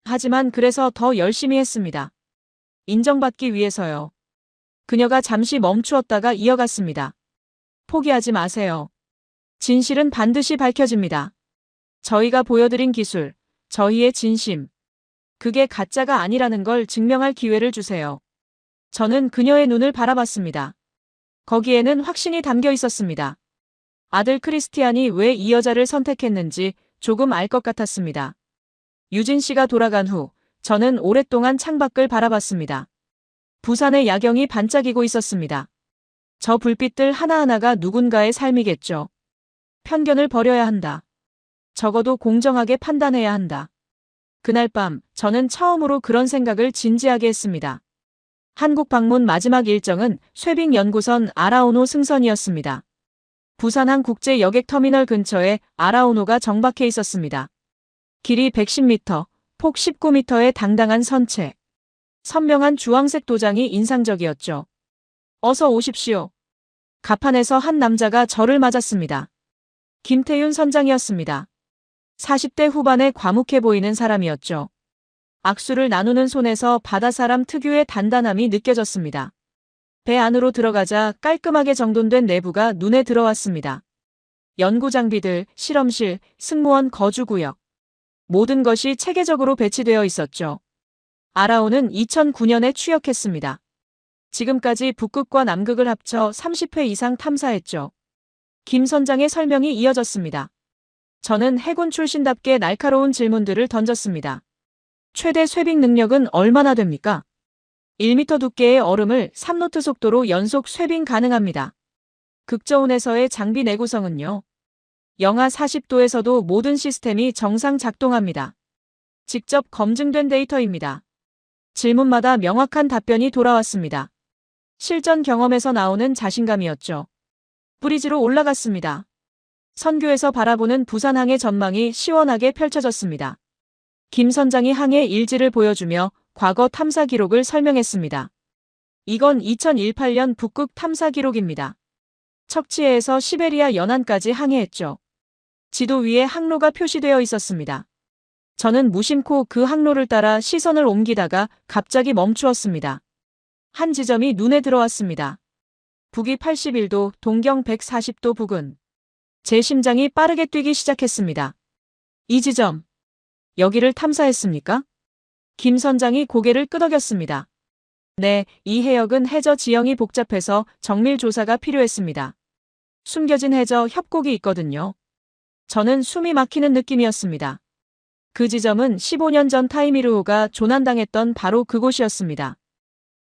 하지만 그래서 더 열심히 했습니다. 인정받기 위해서요. 그녀가 잠시 멈추었다가 이어갔습니다. 포기하지 마세요. 진실은 반드시 밝혀집니다. 저희가 보여드린 기술, 저희의 진심. 그게 가짜가 아니라는 걸 증명할 기회를 주세요. 저는 그녀의 눈을 바라봤습니다. 거기에는 확신이 담겨 있었습니다. 아들 크리스티안이 왜 이 여자를 선택했는지 조금 알 것 같았습니다. 유진 씨가 돌아간 후 저는 오랫동안 창밖을 바라봤습니다. 부산의 야경이 반짝이고 있었습니다. 저 불빛들 하나하나가 누군가의 삶이겠죠. 편견을 버려야 한다. 적어도 공정하게 판단해야 한다. 그날 밤 저는 처음으로 그런 생각을 진지하게 했습니다. 한국 방문 마지막 일정은 쇠빙 연구선 아라오노 승선이었습니다. 부산항 국제 여객 터미널 근처에 아라오노가 정박해 있었습니다. 길이 110m, 폭 19m의 당당한 선체. 선명한 주황색 도장이 인상적이었죠. 어서 오십시오. 갑판에서 한 남자가 저를 맞았습니다. 김태윤 선장이었습니다. 40대 후반에 과묵해 보이는 사람이었죠. 악수를 나누는 손에서 바다사람 특유의 단단함이 느껴졌습니다. 배 안으로 들어가자 깔끔하게 정돈된 내부가 눈에 들어왔습니다. 연구 장비들, 실험실, 승무원 거주구역. 모든 것이 체계적으로 배치되어 있었죠. 아라오는 2009년에 취역했습니다. 지금까지 북극과 남극을 합쳐 30회 이상 탐사했죠. 김 선장의 설명이 이어졌습니다. 저는 해군 출신답게 날카로운 질문들을 던졌습니다. 최대 쇠빙 능력은 얼마나 됩니까? 1m 두께의 얼음을 3노트 속도로 연속 쇠빙 가능합니다. 극저온에서의 장비 내구성은요. 영하 40도에서도 모든 시스템이 정상 작동합니다. 직접 검증된 데이터입니다. 질문마다 명확한 답변이 돌아왔습니다. 실전 경험에서 나오는 자신감이었죠. 브리지로 올라갔습니다. 선교에서 바라보는 부산항의 전망이 시원하게 펼쳐졌습니다. 김 선장이 항해 일지를 보여주며 과거 탐사 기록을 설명했습니다. 이건 2018년 북극 탐사 기록입니다. 척치해에서 시베리아 연안까지 항해했죠. 지도 위에 항로가 표시되어 있었습니다. 저는 무심코 그 항로를 따라 시선을 옮기다가 갑자기 멈추었습니다. 한 지점이 눈에 들어왔습니다. 북위 81도, 동경 140도 부근. 제 심장이 빠르게 뛰기 시작했습니다. 이 지점. 여기를 탐사했습니까? 김 선장이 고개를 끄덕였습니다. 네, 이 해역은 해저 지형이 복잡해서 정밀 조사가 필요했습니다. 숨겨진 해저 협곡이 있거든요. 저는 숨이 막히는 느낌이었습니다. 그 지점은 15년 전 타이미르호가 조난당했던 바로 그곳이었습니다.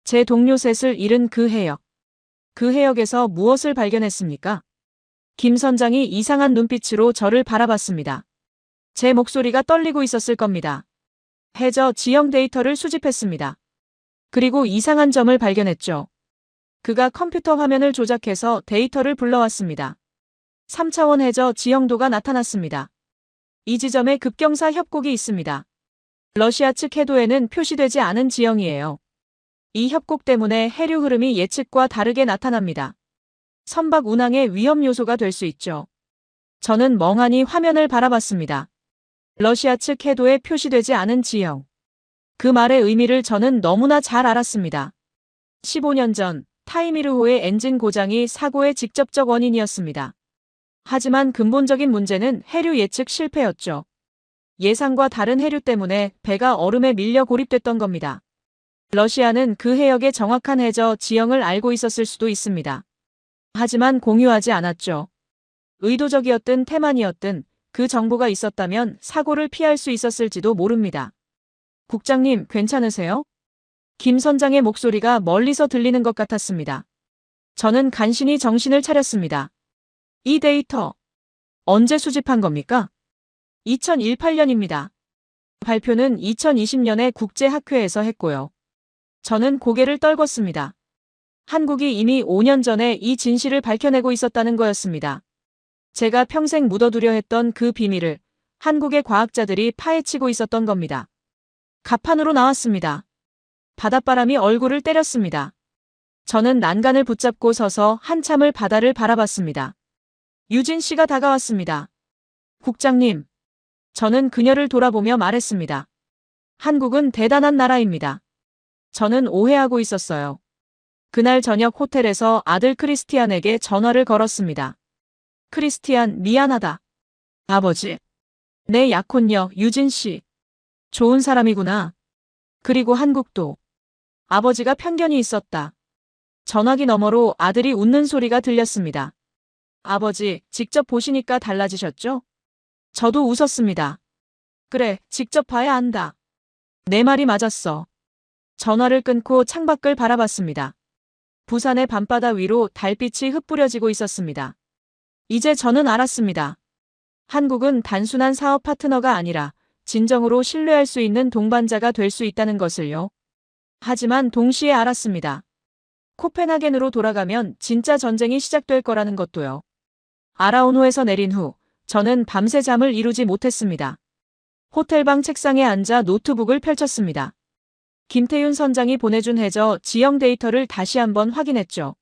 제 동료 셋을 잃은 그 해역. 그 해역에서 무엇을 발견했습니까? 김 선장이 이상한 눈빛으로 저를 바라봤습니다. 제 목소리가 떨리고 있었을 겁니다. 해저 지형 데이터를 수집했습니다. 그리고 이상한 점을 발견했죠. 그가 컴퓨터 화면을 조작해서 데이터를 불러왔습니다. 3차원 해저 지형도가 나타났습니다. 이 지점에 급경사 협곡이 있습니다. 러시아 측 해도에는 표시되지 않은 지형이에요. 이 협곡 때문에 해류 흐름이 예측과 다르게 나타납니다. 선박 운항의 위험 요소가 될 수 있죠. 저는 멍하니 화면을 바라봤습니다. 러시아 측 해도에 표시되지 않은 지형. 그 말의 의미를 저는 너무나 잘 알았습니다. 15년 전 타이미르호의 엔진 고장이 사고의 직접적 원인이었습니다. 하지만 근본적인 문제는 해류 예측 실패였죠. 예상과 다른 해류 때문에 배가 얼음에 밀려 고립됐던 겁니다. 러시아는 그 해역의 정확한 해저 지형을 알고 있었을 수도 있습니다. 하지만 공유하지 않았죠. 의도적이었든 태만이었든 그 정보가 있었다면 사고를 피할 수 있었을지도 모릅니다. 국장님, 괜찮으세요? 김 선장의 목소리가 멀리서 들리는 것 같았습니다. 저는 간신히 정신을 차렸습니다. 이 데이터 언제 수집한 겁니까? 2018년입니다. 발표는 2020년에 국제학회에서 했고요. 저는 고개를 떨궜습니다. 한국이 이미 5년 전에 이 진실을 밝혀내고 있었다는 거였습니다. 제가 평생 묻어두려 했던 그 비밀을 한국의 과학자들이 파헤치고 있었던 겁니다. 갑판으로 나왔습니다. 바닷바람이 얼굴을 때렸습니다. 저는 난간을 붙잡고 서서 한참을 바다를 바라봤습니다. 유진 씨가 다가왔습니다. 국장님. 저는 그녀를 돌아보며 말했습니다. 한국은 대단한 나라입니다. 저는 오해하고 있었어요. 그날 저녁 호텔에서 아들 크리스티안에게 전화를 걸었습니다. 크리스티안, 미안하다. 아버지. 내 약혼녀 유진 씨. 좋은 사람이구나. 그리고 한국도. 아버지가 편견이 있었다. 전화기 너머로 아들이 웃는 소리가 들렸습니다. 아버지, 직접 보시니까 달라지셨죠? 저도 웃었습니다. 그래, 직접 봐야 안다. 내 말이 맞았어. 전화를 끊고 창밖을 바라봤습니다. 부산의 밤바다 위로 달빛이 흩뿌려지고 있었습니다. 이제 저는 알았습니다. 한국은 단순한 사업 파트너가 아니라 진정으로 신뢰할 수 있는 동반자가 될 수 있다는 것을요. 하지만 동시에 알았습니다. 코펜하겐으로 돌아가면 진짜 전쟁이 시작될 거라는 것도요. 아라운호에서 내린 후 저는 밤새 잠을 이루지 못했습니다. 호텔방 책상에 앉아 노트북을 펼쳤습니다. 김태윤 선장이 보내준 해저 지형 데이터를 다시 한번 확인했죠.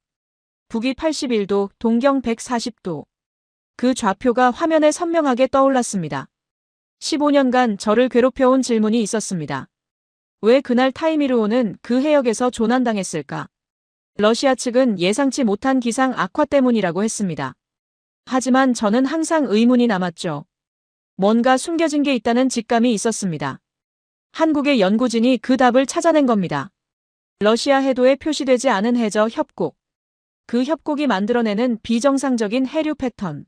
북위 81도, 동경 140도. 그 좌표가 화면에 선명하게 떠올랐습니다. 15년간 저를 괴롭혀온 질문이 있었습니다. 왜 그날 타이미르호는 그 해역에서 조난당했을까? 러시아 측은 예상치 못한 기상 악화 때문이라고 했습니다. 하지만 저는 항상 의문이 남았죠. 뭔가 숨겨진 게 있다는 직감이 있었습니다. 한국의 연구진이 그 답을 찾아낸 겁니다. 러시아 해도에 표시되지 않은 해저 협곡. 그 협곡이 만들어내는 비정상적인 해류 패턴.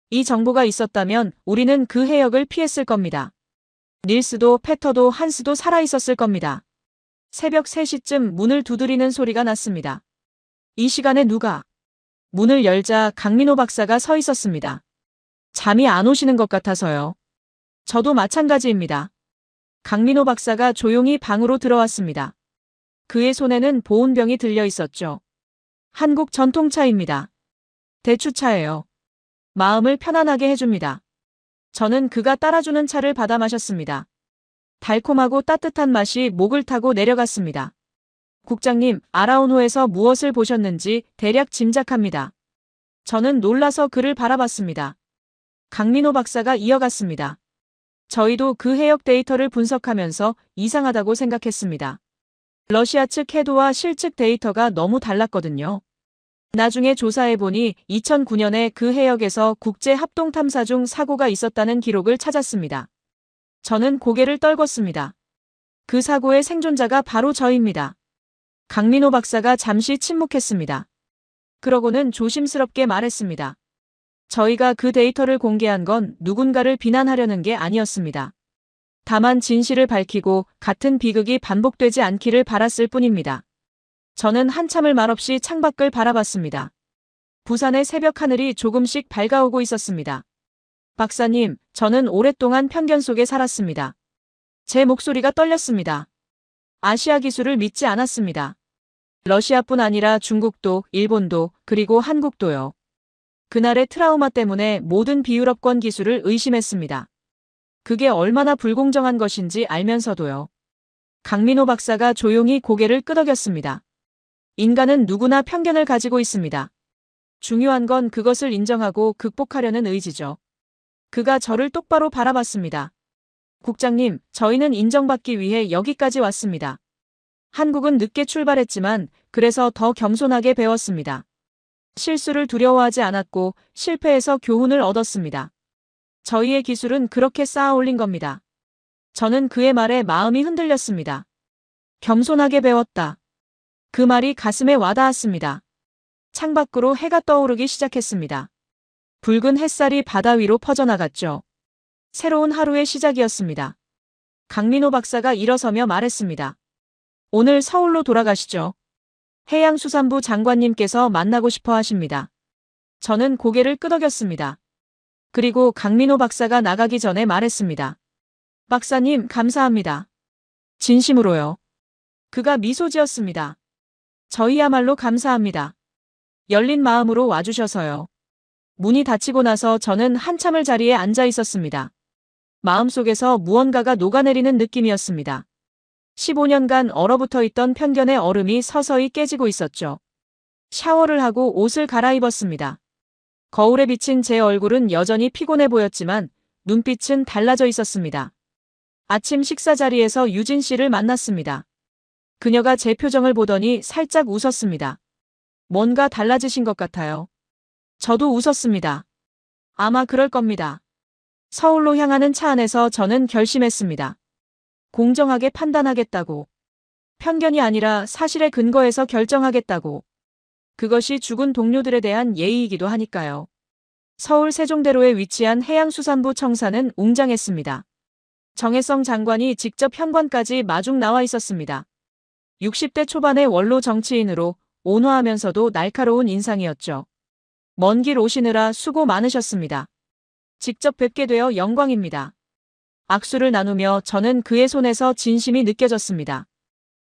이 정보가 있었다면 우리는 그 해역을 피했을 겁니다. 닐스도 페터도 한스도 살아있었을 겁니다. 새벽 3시쯤 문을 두드리는 소리가 났습니다. 이 시간에 누가? 문을 열자 강민호 박사가 서 있었습니다. 잠이 안 오시는 것 같아서요. 저도 마찬가지입니다. 강민호 박사가 조용히 방으로 들어왔습니다. 그의 손에는 보온병이 들려 있었죠. 한국 전통차입니다. 대추차예요. 마음을 편안하게 해줍니다. 저는 그가 따라주는 차를 받아 마셨습니다. 달콤하고 따뜻한 맛이 목을 타고 내려갔습니다. 국장님, 아라운호에서 무엇을 보셨는지 대략 짐작합니다. 저는 놀라서 그를 바라봤습니다. 강민호 박사가 이어갔습니다. 저희도 그 해역 데이터를 분석하면서 이상하다고 생각했습니다. 러시아 측 해도와 실측 데이터가 너무 달랐거든요. 나중에 조사해보니 2009년에 그 해역에서 국제 합동탐사 중 사고가 있었다는 기록을 찾았습니다. 저는 고개를 떨궜습니다. 그 사고의 생존자가 바로 저입니다. 강민호 박사가 잠시 침묵했습니다. 그러고는 조심스럽게 말했습니다. 저희가 그 데이터를 공개한 건 누군가를 비난하려는 게 아니었습니다. 다만 진실을 밝히고 같은 비극이 반복되지 않기를 바랐을 뿐입니다. 저는 한참을 말없이 창밖을 바라봤습니다. 부산의 새벽 하늘이 조금씩 밝아오고 있었습니다. 박사님, 저는 오랫동안 편견 속에 살았습니다. 제 목소리가 떨렸습니다. 아시아 기술을 믿지 않았습니다. 러시아뿐 아니라 중국도, 일본도, 그리고 한국도요. 그날의 트라우마 때문에 모든 비유럽권 기술을 의심했습니다. 그게 얼마나 불공정한 것인지 알면서도요. 강민호 박사가 조용히 고개를 끄덕였습니다. 인간은 누구나 편견을 가지고 있습니다. 중요한 건 그것을 인정하고 극복하려는 의지죠. 그가 저를 똑바로 바라봤습니다. 국장님, 저희는 인정받기 위해 여기까지 왔습니다. 한국은 늦게 출발했지만 그래서 더 겸손하게 배웠습니다. 실수를 두려워하지 않았고 실패에서 교훈을 얻었습니다. 저희의 기술은 그렇게 쌓아 올린 겁니다. 저는 그의 말에 마음이 흔들렸습니다. 겸손하게 배웠다. 그 말이 가슴에 와닿았습니다. 창밖으로 해가 떠오르기 시작했습니다. 붉은 햇살이 바다 위로 퍼져나갔죠. 새로운 하루의 시작이었습니다. 강민호 박사가 일어서며 말했습니다. 오늘 서울로 돌아가시죠. 해양수산부 장관님께서 만나고 싶어 하십니다. 저는 고개를 끄덕였습니다. 그리고 강민호 박사가 나가기 전에 말했습니다. 박사님, 감사합니다. 진심으로요. 그가 미소 지었습니다. 저희야말로 감사합니다. 열린 마음으로 와주셔서요. 문이 닫히고 나서 저는 한참을 자리에 앉아 있었습니다. 마음속에서 무언가가 녹아내리는 느낌이었습니다. 15년간 얼어붙어 있던 편견의 얼음이 서서히 깨지고 있었죠. 샤워를 하고 옷을 갈아입었습니다. 거울에 비친 제 얼굴은 여전히 피곤해 보였지만 눈빛은 달라져 있었습니다. 아침 식사 자리에서 유진 씨를 만났습니다. 그녀가 제 표정을 보더니 살짝 웃었습니다. 뭔가 달라지신 것 같아요. 저도 웃었습니다. 아마 그럴 겁니다. 서울로 향하는 차 안에서 저는 결심했습니다. 공정하게 판단하겠다고. 편견이 아니라 사실에 근거해서 결정하겠다고. 그것이 죽은 동료들에 대한 예의이기도 하니까요. 서울 세종대로에 위치한 해양수산부 청사는 웅장했습니다. 정혜성 장관이 직접 현관까지 마중 나와 있었습니다. 60대 초반의 원로 정치인으로 온화하면서도 날카로운 인상이었죠. 먼 길 오시느라 수고 많으셨습니다. 직접 뵙게 되어 영광입니다. 악수를 나누며 저는 그의 손에서 진심이 느껴졌습니다.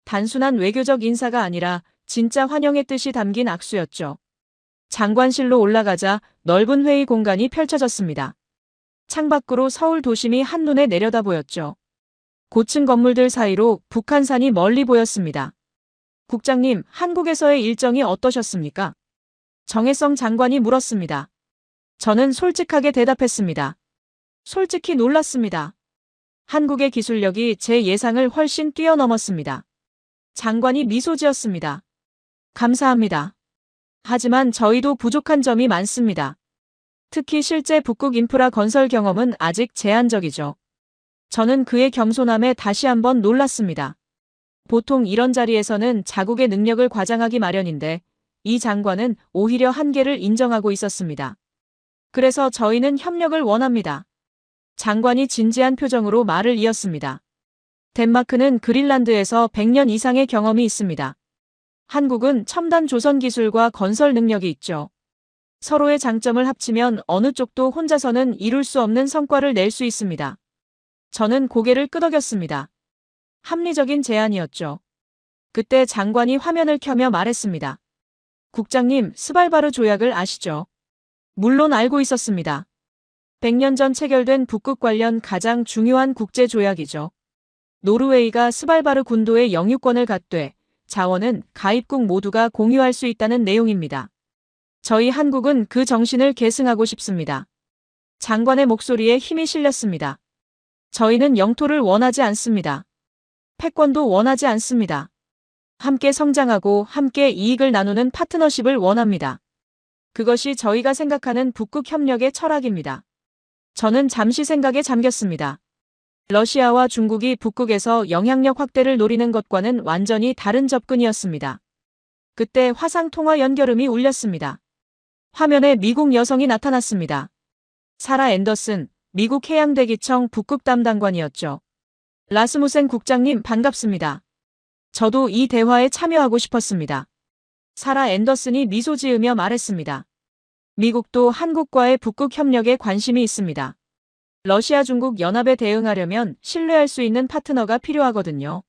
단순한 외교적 인사가 아니라 진짜 환영의 뜻이 담긴 악수였죠. 장관실로 올라가자 넓은 회의 공간이 펼쳐졌습니다. 창밖으로 서울 도심이 한눈에 내려다 보였죠. 고층 건물들 사이로 북한산이 멀리 보였습니다. 국장님, 한국에서의 일정이 어떠셨습니까? 정혜성 장관이 물었습니다. 저는 솔직하게 대답했습니다. 솔직히 놀랐습니다. 한국의 기술력이 제 예상을 훨씬 뛰어넘었습니다. 장관이 미소 지었습니다. 감사합니다. 하지만 저희도 부족한 점이 많습니다. 특히 실제 북극 인프라 건설 경험은 아직 제한적이죠. 저는 그의 겸손함에 다시 한번 놀랐습니다. 보통 이런 자리에서는 자국의 능력을 과장하기 마련인데 이 장관은 오히려 한계를 인정하고 있었습니다. 그래서 저희는 협력을 원합니다. 장관이 진지한 표정으로 말을 이었습니다. 덴마크는 그린란드에서 100년 이상의 경험이 있습니다. 한국은 첨단 조선 기술과 건설 능력이 있죠. 서로의 장점을 합치면 어느 쪽도 혼자서는 이룰 수 없는 성과를 낼 수 있습니다. 저는 고개를 끄덕였습니다. 합리적인 제안이었죠. 그때 장관이 화면을 켜며 말했습니다. 국장님, 스발바르 조약을 아시죠? 물론 알고 있었습니다. 100년 전 체결된 북극 관련 가장 중요한 국제 조약이죠. 노르웨이가 스발바르 군도의 영유권을 갖되 자원은 가입국 모두가 공유할 수 있다는 내용입니다. 저희 한국은 그 정신을 계승하고 싶습니다. 장관의 목소리에 힘이 실렸습니다. 저희는 영토를 원하지 않습니다. 패권도 원하지 않습니다. 함께 성장하고 함께 이익을 나누는 파트너십을 원합니다. 그것이 저희가 생각하는 북극 협력의 철학입니다. 저는 잠시 생각에 잠겼습니다. 러시아와 중국이 북극에서 영향력 확대를 노리는 것과는 완전히 다른 접근이었습니다. 그때 화상 통화 연결음이 울렸습니다. 화면에 미국 여성이 나타났습니다. 사라 앤더슨, 미국 해양대기청 북극 담당관이었죠. 라스무센 국장님, 반갑습니다. 저도 이 대화에 참여하고 싶었습니다. 사라 앤더슨이 미소 지으며 말했습니다. 미국도 한국과의 북극 협력에 관심이 있습니다. 러시아 중국 연합에 대응하려면 신뢰할 수 있는 파트너가 필요하거든요.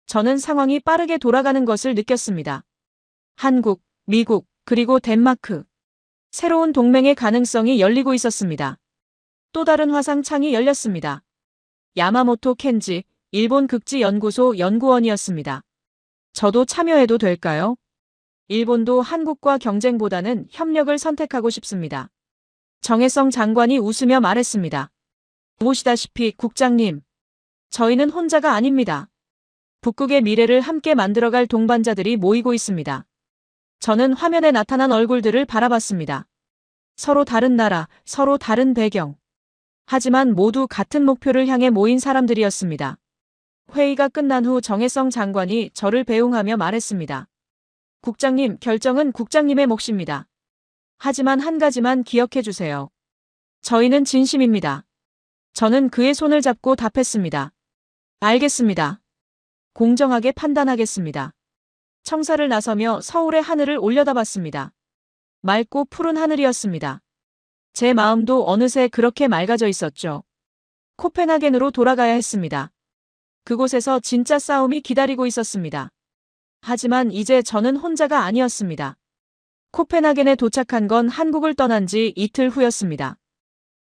저는 상황이 빠르게 돌아가는 것을 느꼈습니다. 한국, 미국, 그리고 덴마크. 새로운 동맹의 가능성이 열리고 있었습니다. 또 다른 화상 창이 열렸습니다. 야마모토 켄지, 일본 극지연구소 연구원이었습니다. 저도 참여해도 될까요? 일본도 한국과 경쟁보다는 협력을 선택하고 싶습니다. 정혜성 장관이 웃으며 말했습니다. 보시다시피 국장님, 저희는 혼자가 아닙니다. 북극의 미래를 함께 만들어갈 동반자들이 모이고 있습니다. 저는 화면에 나타난 얼굴들을 바라봤습니다. 서로 다른 나라, 서로 다른 배경. 하지만 모두 같은 목표를 향해 모인 사람들이었습니다. 회의가 끝난 후 정혜성 장관이 저를 배웅하며 말했습니다. 국장님, 결정은 국장님의 몫입니다. 하지만 한 가지만 기억해 주세요. 저희는 진심입니다. 저는 그의 손을 잡고 답했습니다. 알겠습니다. 공정하게 판단하겠습니다. 청사를 나서며 서울의 하늘을 올려다봤습니다. 맑고 푸른 하늘이었습니다. 제 마음도 어느새 그렇게 맑아져 있었죠. 코펜하겐으로 돌아가야 했습니다. 그곳에서 진짜 싸움이 기다리고 있었습니다. 하지만 이제 저는 혼자가 아니었습니다. 코펜하겐에 도착한 건 한국을 떠난 지 이틀 후였습니다.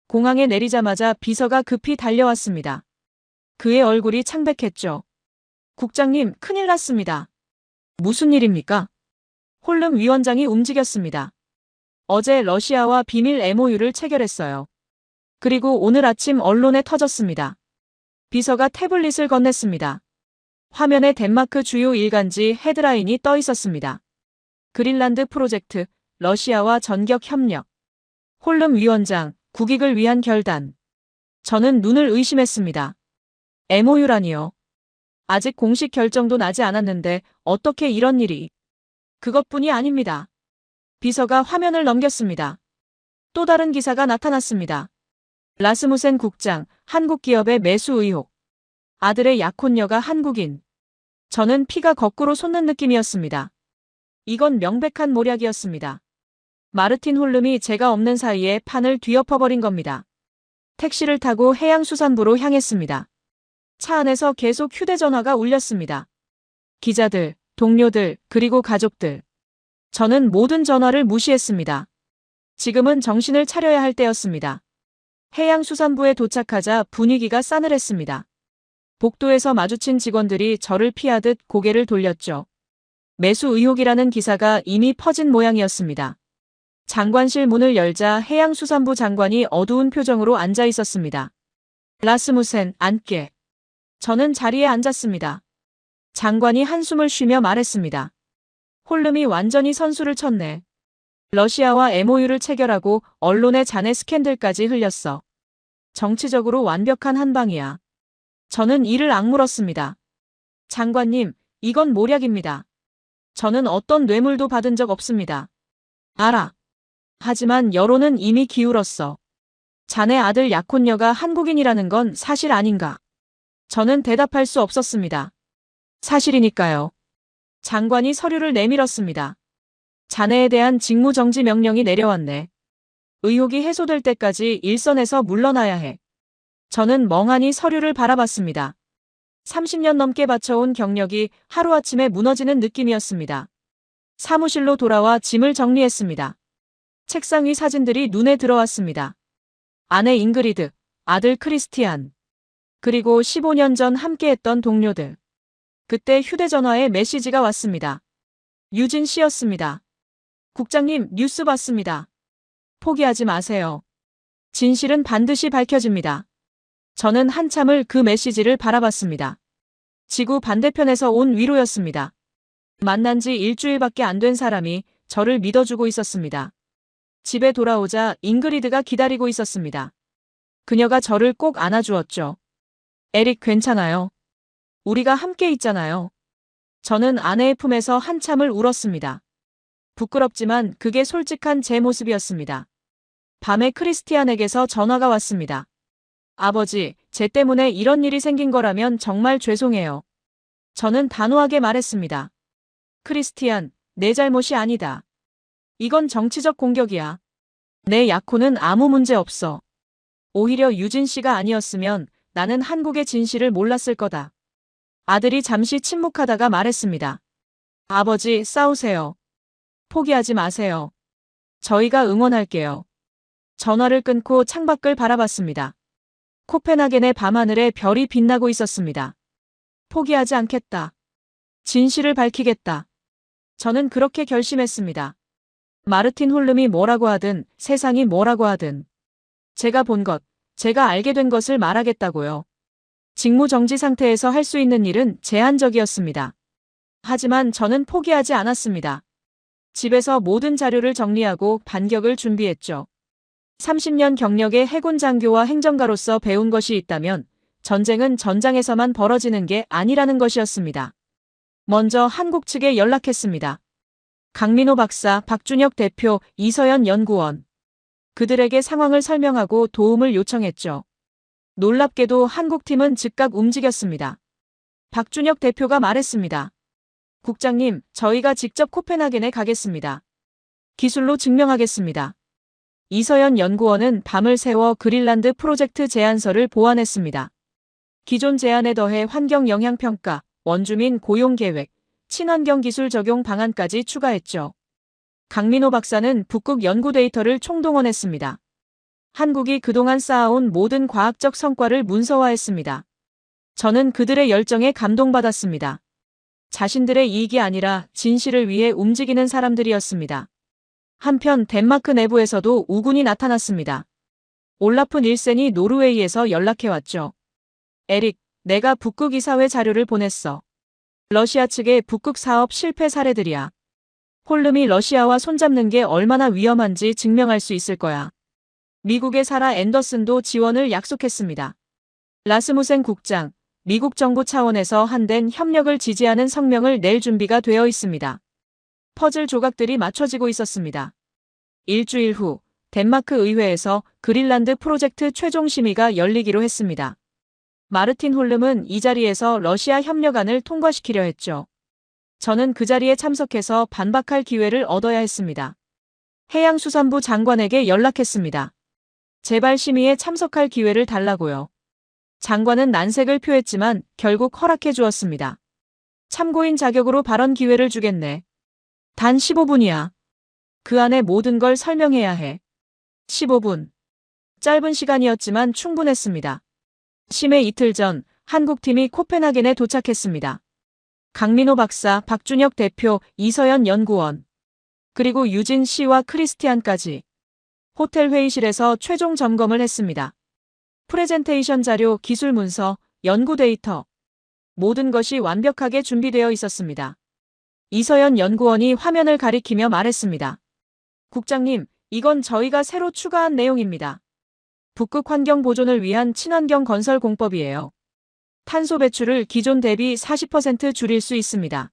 공항에 내리자마자 비서가 급히 달려왔습니다. 그의 얼굴이 창백했죠. 국장님, 큰일 났습니다. 무슨 일입니까? 홀름 위원장이 움직였습니다. 어제 러시아와 비밀 MOU를 체결했어요. 그리고 오늘 아침 언론에 터졌습니다. 비서가 태블릿을 건넸습니다. 화면에 덴마크 주요 일간지 헤드라인이 떠 있었습니다. 그린란드 프로젝트, 러시아와 전격 협력. 홀름 위원장, 국익을 위한 결단. 저는 눈을 의심했습니다. MOU라니요. 아직 공식 결정도 나지 않았는데 어떻게 이런 일이. 그것뿐이 아닙니다. 비서가 화면을 넘겼습니다. 또 다른 기사가 나타났습니다. 라스무센 국장, 한국 기업의 매수 의혹. 아들의 약혼녀가 한국인. 저는 피가 거꾸로 솟는 느낌이었습니다. 이건 명백한 모략이었습니다. 마르틴 홀름이 제가 없는 사이에 판을 뒤엎어버린 겁니다. 택시를 타고 해양수산부로 향했습니다. 차 안에서 계속 휴대전화가 울렸습니다. 기자들, 동료들, 그리고 가족들. 저는 모든 전화를 무시했습니다. 지금은 정신을 차려야 할 때였습니다. 해양수산부에 도착하자 분위기가 싸늘했습니다. 복도에서 마주친 직원들이 저를 피하듯 고개를 돌렸죠. 매수 의혹이라는 기사가 이미 퍼진 모양이었습니다. 장관실 문을 열자 해양수산부 장관이 어두운 표정으로 앉아 있었습니다. 라스무센, 앉게. 저는 자리에 앉았습니다. 장관이 한숨을 쉬며 말했습니다. 홀름이 완전히 선수를 쳤네. 러시아와 MOU를 체결하고 언론에 자네 스캔들까지 흘렸어. 정치적으로 완벽한 한방이야. 저는 이를 악물었습니다. 장관님, 이건 모략입니다. 저는 어떤 뇌물도 받은 적 없습니다. 알아. 하지만 여론은 이미 기울었어. 자네 아들 약혼녀가 한국인이라는 건 사실 아닌가? 저는 대답할 수 없었습니다. 사실이니까요. 장관이 서류를 내밀었습니다. 자네에 대한 직무정지 명령이 내려왔네. 의혹이 해소될 때까지 일선에서 물러나야 해. 저는 멍하니 서류를 바라봤습니다. 30년 넘게 바쳐온 경력이 하루아침에 무너지는 느낌이었습니다. 사무실로 돌아와 짐을 정리했습니다. 책상 위 사진들이 눈에 들어왔습니다. 아내 잉그리드, 아들 크리스티안, 그리고 15년 전 함께했던 동료들. 그때 휴대전화에 메시지가 왔습니다. 유진 씨였습니다. 국장님, 뉴스 봤습니다. 포기하지 마세요. 진실은 반드시 밝혀집니다. 저는 한참을 그 메시지를 바라봤습니다. 지구 반대편에서 온 위로였습니다. 만난 지 일주일밖에 안 된 사람이 저를 믿어주고 있었습니다. 집에 돌아오자 잉그리드가 기다리고 있었습니다. 그녀가 저를 꼭 안아주었죠. 에릭, 괜찮아요. 우리가 함께 있잖아요. 저는 아내의 품에서 한참을 울었습니다. 부끄럽지만 그게 솔직한 제 모습이었습니다. 밤에 크리스티안에게서 전화가 왔습니다. 아버지, 제 때문에 이런 일이 생긴 거라면 정말 죄송해요. 저는 단호하게 말했습니다. 크리스티안, 내 잘못이 아니다. 이건 정치적 공격이야. 내 약혼은 아무 문제 없어. 오히려 유진 씨가 아니었으면 나는 한국의 진실을 몰랐을 거다. 아들이 잠시 침묵하다가 말했습니다. 아버지, 싸우세요. 포기하지 마세요. 저희가 응원할게요. 전화를 끊고 창밖을 바라봤습니다. 코펜하겐의 밤하늘에 별이 빛나고 있었습니다. 포기하지 않겠다. 진실을 밝히겠다. 저는 그렇게 결심했습니다. 마르틴 홀름이 뭐라고 하든 세상이 뭐라고 하든 제가 본 것, 제가 알게 된 것을 말하겠다고요. 직무 정지 상태에서 할 수 있는 일은 제한적이었습니다. 하지만 저는 포기하지 않았습니다. 집에서 모든 자료를 정리하고 반격을 준비했죠. 30년 경력의 해군 장교와 행정가로서 배운 것이 있다면 전쟁은 전장에서만 벌어지는 게 아니라는 것이었습니다. 먼저 한국 측에 연락했습니다. 강민호 박사, 박준혁 대표, 이서연 연구원. 그들에게 상황을 설명하고 도움을 요청했죠. 놀랍게도 한국팀은 즉각 움직였습니다. 박준혁 대표가 말했습니다. 국장님, 저희가 직접 코펜하겐에 가겠습니다. 기술로 증명하겠습니다. 이서연 연구원은 밤을 새워 그린란드 프로젝트 제안서를 보완했습니다. 기존 제안에 더해 환경 영향 평가, 원주민 고용 계획, 친환경 기술 적용 방안까지 추가했죠. 강민호 박사는 북극 연구 데이터를 총동원했습니다. 한국이 그동안 쌓아온 모든 과학적 성과를 문서화했습니다. 저는 그들의 열정에 감동받았습니다. 자신들의 이익이 아니라 진실을 위해 움직이는 사람들이었습니다. 한편 덴마크 내부에서도 우군이 나타났습니다. 올라프 닐센이 노르웨이에서 연락해왔죠. 에릭, 내가 북극 이사회 자료를 보냈어. 러시아 측의 북극 사업 실패 사례들이야. 홀름이 러시아와 손잡는 게 얼마나 위험한지 증명할 수 있을 거야. 미국의 사라 앤더슨도 지원을 약속했습니다. 라스무센 국장, 미국 정부 차원에서 한된 협력을 지지하는 성명을 낼 준비가 되어 있습니다. 퍼즐 조각들이 맞춰지고 있었습니다. 일주일 후 덴마크 의회에서 그린란드 프로젝트 최종 심의가 열리기로 했습니다. 마르틴 홀름은 이 자리에서 러시아 협력안을 통과시키려 했죠. 저는 그 자리에 참석해서 반박할 기회를 얻어야 했습니다. 해양수산부 장관에게 연락했습니다. 제발 심의에 참석할 기회를 달라고요. 장관은 난색을 표했지만 결국 허락해 주었습니다. 참고인 자격으로 발언 기회를 주겠네. 단 15분이야. 그 안에 모든 걸 설명해야 해. 15분. 짧은 시간이었지만 충분했습니다. 심의 이틀 전 한국팀이 코펜하겐에 도착했습니다. 강민호 박사, 박준혁 대표, 이서연 연구원, 그리고 유진 씨와 크리스티안까지 호텔 회의실에서 최종 점검을 했습니다. 프레젠테이션 자료, 기술 문서, 연구 데이터, 모든 것이 완벽하게 준비되어 있었습니다. 이서연 연구원이 화면을 가리키며 말했습니다. 국장님, 이건 저희가 새로 추가한 내용입니다. 북극 환경 보존을 위한 친환경 건설 공법이에요. 탄소 배출을 기존 대비 40% 줄일 수 있습니다.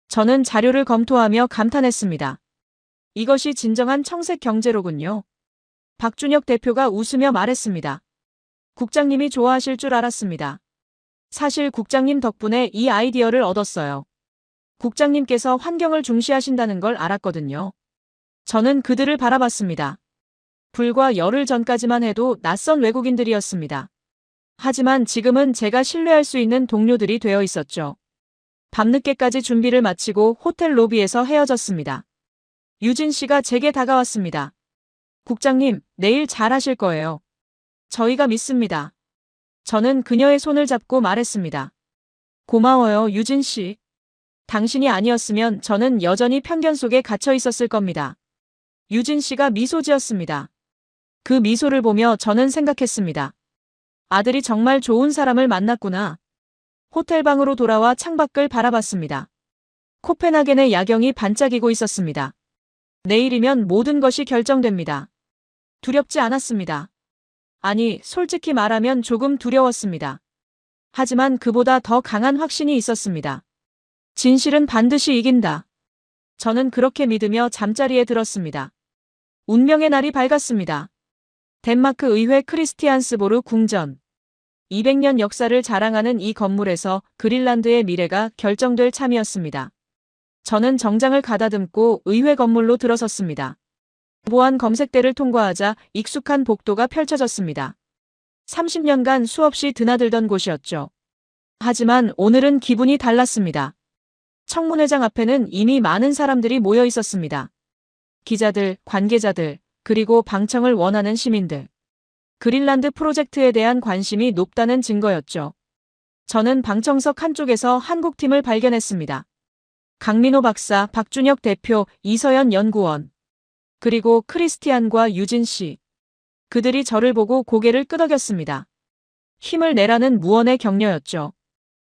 저는 자료를 검토하며 감탄했습니다. 이것이 진정한 청색 경제로군요. 박준혁 대표가 웃으며 말했습니다. 국장님이 좋아하실 줄 알았습니다. 사실 국장님 덕분에 이 아이디어를 얻었어요. 국장님께서 환경을 중시하신다는 걸 알았거든요. 저는 그들을 바라봤습니다. 불과 열흘 전까지만 해도 낯선 외국인들이었습니다. 하지만 지금은 제가 신뢰할 수 있는 동료들이 되어 있었죠. 밤늦게까지 준비를 마치고 호텔 로비에서 헤어졌습니다. 유진 씨가 제게 다가왔습니다. 국장님, 내일 잘 하실 거예요. 저희가 믿습니다. 저는 그녀의 손을 잡고 말했습니다. 고마워요, 유진 씨. 당신이 아니었으면 저는 여전히 편견 속에 갇혀 있었을 겁니다. 유진 씨가 미소 지었습니다. 그 미소를 보며 저는 생각했습니다. 아들이 정말 좋은 사람을 만났구나. 호텔 방으로 돌아와 창밖을 바라봤습니다. 코펜하겐의 야경이 반짝이고 있었습니다. 내일이면 모든 것이 결정됩니다. 두렵지 않았습니다. 아니, 솔직히 말하면 조금 두려웠습니다. 하지만 그보다 더 강한 확신이 있었습니다. 진실은 반드시 이긴다. 저는 그렇게 믿으며 잠자리에 들었습니다. 운명의 날이 밝았습니다. 덴마크 의회 크리스티안스보르 궁전. 200년 역사를 자랑하는 이 건물에서 그린란드의 미래가 결정될 참이었습니다. 저는 정장을 가다듬고 의회 건물로 들어섰습니다. 보안 검색대를 통과하자 익숙한 복도가 펼쳐졌습니다. 30년간 수없이 드나들던 곳이었죠. 하지만 오늘은 기분이 달랐습니다. 청문회장 앞에는 이미 많은 사람들이 모여 있었습니다. 기자들, 관계자들, 그리고 방청을 원하는 시민들. 그린란드 프로젝트에 대한 관심이 높다는 증거였죠. 저는 방청석 한쪽에서 한국팀을 발견했습니다. 강민호 박사, 박준혁 대표, 이서연 연구원, 그리고 크리스티안과 유진 씨. 그들이 저를 보고 고개를 끄덕였습니다. 힘을 내라는 무언의 격려였죠.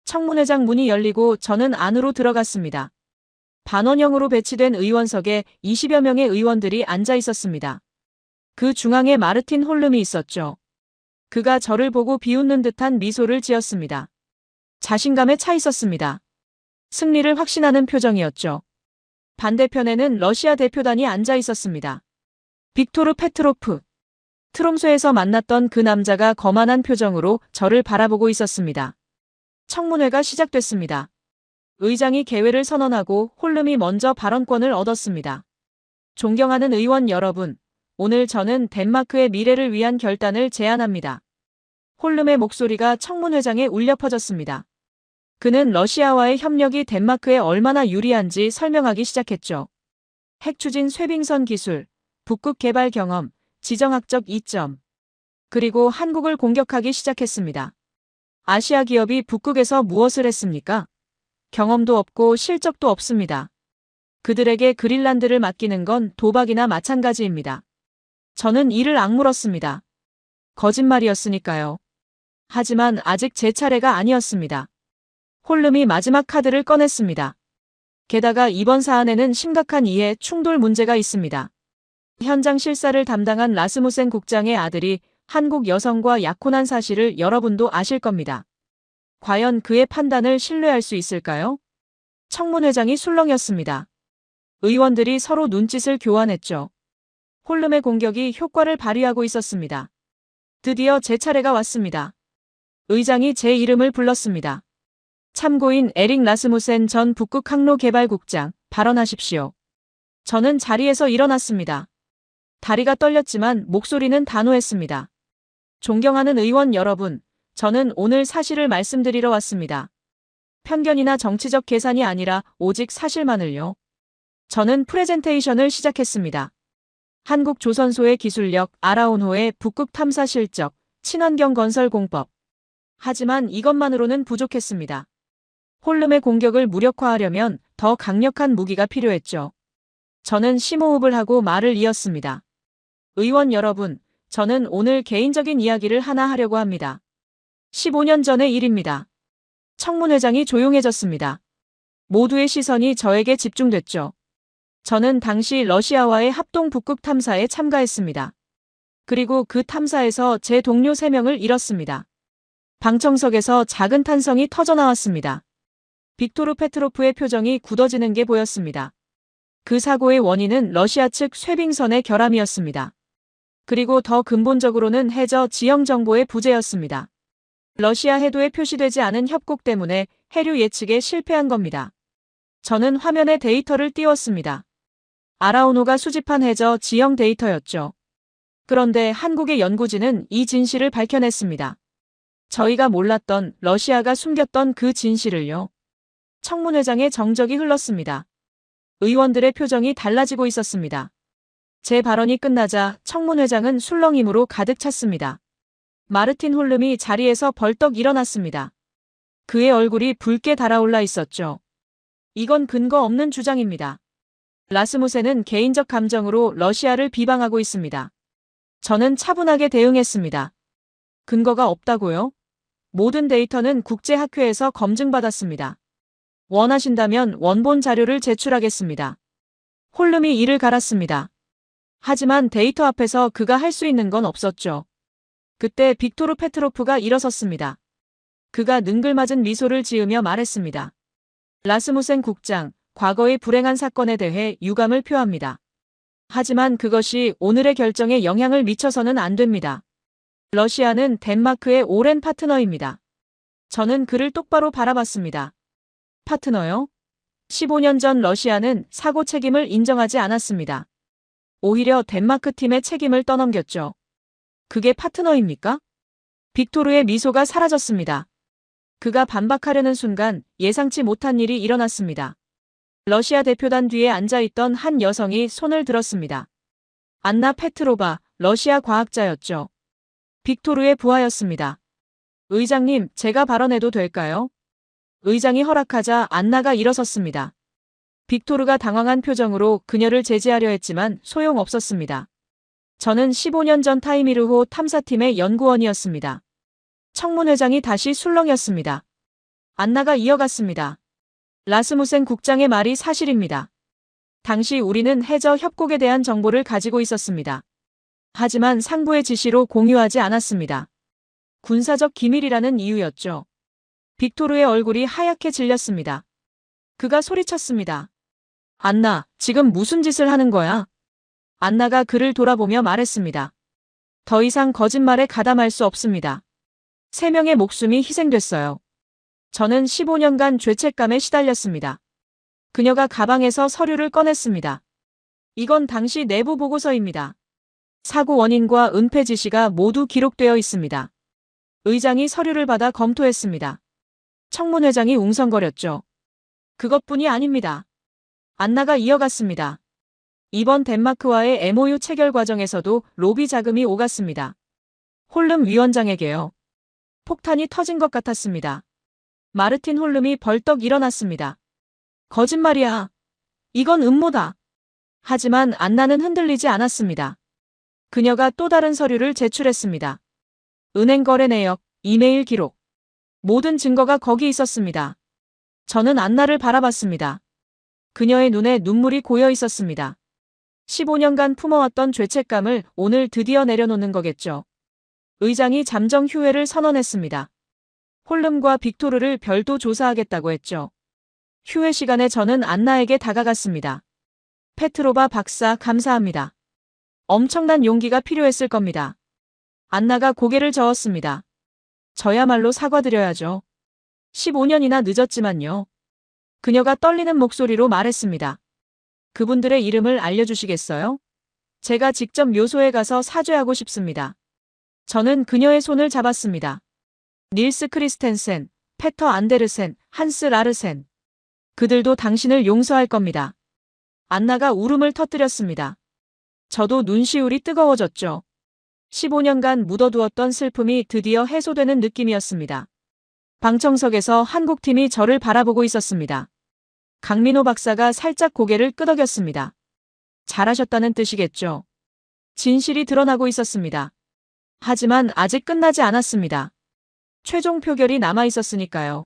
청문회장 문이 열리고 저는 안으로 들어갔습니다. 반원형으로 배치된 의원석에 20여 명의 의원들이 앉아 있었습니다. 그 중앙에 마르틴 홀름이 있었죠. 그가 저를 보고 비웃는 듯한 미소를 지었습니다. 자신감에 차 있었습니다. 승리를 확신하는 표정이었죠. 반대편에는 러시아 대표단이 앉아 있었습니다. 빅토르 페트로프. 트롬소에서 만났던 그 남자가 거만한 표정으로 저를 바라보고 있었습니다. 청문회가 시작됐습니다. 의장이 개회를 선언하고 홀름이 먼저 발언권을 얻었습니다. 존경하는 의원 여러분, 오늘 저는 덴마크의 미래를 위한 결단을 제안합니다. 홀름의 목소리가 청문회장에 울려 퍼졌습니다. 그는 러시아와의 협력이 덴마크에 얼마나 유리한지 설명하기 시작했죠. 핵추진 쇄빙선 기술, 북극 개발 경험, 지정학적 이점. 그리고 한국을 공격하기 시작했습니다. 아시아 기업이 북극에서 무엇을 했습니까? 경험도 없고 실적도 없습니다. 그들에게 그린란드를 맡기는 건 도박이나 마찬가지입니다. 저는 이를 악물었습니다. 거짓말이었으니까요. 하지만 아직 제 차례가 아니었습니다. 홀름이 마지막 카드를 꺼냈습니다. 게다가 이번 사안에는 심각한 이해 충돌 문제가 있습니다. 현장 실사를 담당한 라스무센 국장의 아들이 한국 여성과 약혼한 사실을 여러분도 아실 겁니다. 과연 그의 판단을 신뢰할 수 있을까요? 청문회장이 술렁였습니다. 의원들이 서로 눈짓을 교환했죠. 홀름의 공격이 효과를 발휘하고 있었습니다. 드디어 제 차례가 왔습니다. 의장이 제 이름을 불렀습니다. 참고인 에릭 라스무센 전 북극 항로개발국장, 발언하십시오. 저는 자리에서 일어났습니다. 다리가 떨렸지만 목소리는 단호했습니다. 존경하는 의원 여러분, 저는 오늘 사실을 말씀드리러 왔습니다. 편견이나 정치적 계산이 아니라 오직 사실만을요. 저는 프레젠테이션을 시작했습니다. 한국 조선소의 기술력, 아라온호의 북극 탐사 실적, 친환경 건설 공법. 하지만 이것만으로는 부족했습니다. 홀름의 공격을 무력화하려면 더 강력한 무기가 필요했죠. 저는 심호흡을 하고 말을 이었습니다. 의원 여러분, 저는 오늘 개인적인 이야기를 하나 하려고 합니다. 15년 전의 일입니다. 청문회장이 조용해졌습니다. 모두의 시선이 저에게 집중됐죠. 저는 당시 러시아와의 합동 북극 탐사에 참가했습니다. 그리고 그 탐사에서 제 동료 3명을 잃었습니다. 방청석에서 작은 탄성이 터져나왔습니다. 빅토르 페트로프의 표정이 굳어지는 게 보였습니다. 그 사고의 원인은 러시아 측 쇄빙선의 결함이었습니다. 그리고 더 근본적으로는 해저 지형 정보의 부재였습니다. 러시아 해도에 표시되지 않은 협곡 때문에 해류 예측에 실패한 겁니다. 저는 화면에 데이터를 띄웠습니다. 아라오노가 수집한 해저 지형 데이터였죠. 그런데 한국의 연구진은 이 진실을 밝혀냈습니다. 저희가 몰랐던 러시아가 숨겼던 그 진실을요. 청문회장의 정적이 흘렀습니다. 의원들의 표정이 달라지고 있었습니다. 제 발언이 끝나자 청문회장은 술렁임으로 가득 찼습니다. 마르틴 홀름이 자리에서 벌떡 일어났습니다. 그의 얼굴이 붉게 달아올라 있었죠. 이건 근거 없는 주장입니다. 라스무센은 개인적 감정으로 러시아를 비방하고 있습니다. 저는 차분하게 대응했습니다. 근거가 없다고요? 모든 데이터는 국제학회에서 검증받았습니다. 원하신다면 원본 자료를 제출하겠습니다. 홀름이 이를 갈았습니다. 하지만 데이터 앞에서 그가 할 수 있는 건 없었죠. 그때 빅토르 페트로프가 일어섰습니다. 그가 능글맞은 미소를 지으며 말했습니다. 라스무센 국장, 과거의 불행한 사건에 대해 유감을 표합니다. 하지만 그것이 오늘의 결정에 영향을 미쳐서는 안 됩니다. 러시아는 덴마크의 오랜 파트너입니다. 저는 그를 똑바로 바라봤습니다. 파트너요? 15년 전 러시아는 사고 책임을 인정하지 않았습니다. 오히려 덴마크 팀의 책임을 떠넘겼죠. 그게 파트너입니까? 빅토르의 미소가 사라졌습니다. 그가 반박하려는 순간 예상치 못한 일이 일어났습니다. 러시아 대표단 뒤에 앉아있던 한 여성이 손을 들었습니다. 안나 페트로바, 러시아 과학자였죠. 빅토르의 부하였습니다. 의장님, 제가 발언해도 될까요? 의장이 허락하자 안나가 일어섰습니다. 빅토르가 당황한 표정으로 그녀를 제지하려 했지만 소용없었습니다. 저는 15년 전 타이미르호 탐사팀의 연구원이었습니다. 청문회장이 다시 술렁였습니다. 안나가 이어갔습니다. 라스무센 국장의 말이 사실입니다. 당시 우리는 해저 협곡에 대한 정보를 가지고 있었습니다. 하지만 상부의 지시로 공유하지 않았습니다. 군사적 기밀이라는 이유였죠. 빅토르의 얼굴이 하얗게 질렸습니다. 그가 소리쳤습니다. 안나, 지금 무슨 짓을 하는 거야? 안나가 그를 돌아보며 말했습니다. 더 이상 거짓말에 가담할 수 없습니다. 3명의 목숨이 희생됐어요. 저는 15년간 죄책감에 시달렸습니다. 그녀가 가방에서 서류를 꺼냈습니다. 이건 당시 내부 보고서입니다. 사고 원인과 은폐 지시가 모두 기록되어 있습니다. 의장이 서류를 받아 검토했습니다. 청문회장이 웅성거렸죠. 그것뿐이 아닙니다. 안나가 이어갔습니다. 이번 덴마크와의 MOU 체결 과정에서도 로비 자금이 오갔습니다. 홀름 위원장에게요. 폭탄이 터진 것 같았습니다. 마르틴 홀름이 벌떡 일어났습니다. 거짓말이야. 이건 음모다. 하지만 안나는 흔들리지 않았습니다. 그녀가 또 다른 서류를 제출했습니다. 은행 거래 내역, 이메일 기록. 모든 증거가 거기 있었습니다. 저는 안나를 바라봤습니다. 그녀의 눈에 눈물이 고여 있었습니다. 15년간 품어왔던 죄책감을 오늘 드디어 내려놓는 거겠죠. 의장이 잠정 휴회를 선언했습니다. 홀름과 빅토르를 별도 조사하겠다고 했죠. 휴회 시간에 저는 안나에게 다가갔습니다. 페트로바 박사, 감사합니다. 엄청난 용기가 필요했을 겁니다. 안나가 고개를 저었습니다. 저야말로 사과드려야죠. 15년이나 늦었지만요. 그녀가 떨리는 목소리로 말했습니다. 그분들의 이름을 알려주시겠어요? 제가 직접 묘소에 가서 사죄하고 싶습니다. 저는 그녀의 손을 잡았습니다. 닐스 크리스텐센, 페터 안데르센, 한스 라르센. 그들도 당신을 용서할 겁니다. 안나가 울음을 터뜨렸습니다. 저도 눈시울이 뜨거워졌죠. 15년간 묻어두었던 슬픔이 드디어 해소되는 느낌이었습니다. 방청석에서 한국팀이 저를 바라보고 있었습니다. 강민호 박사가 살짝 고개를 끄덕였습니다. 잘하셨다는 뜻이겠죠. 진실이 드러나고 있었습니다. 하지만 아직 끝나지 않았습니다. 최종 표결이 남아 있었으니까요.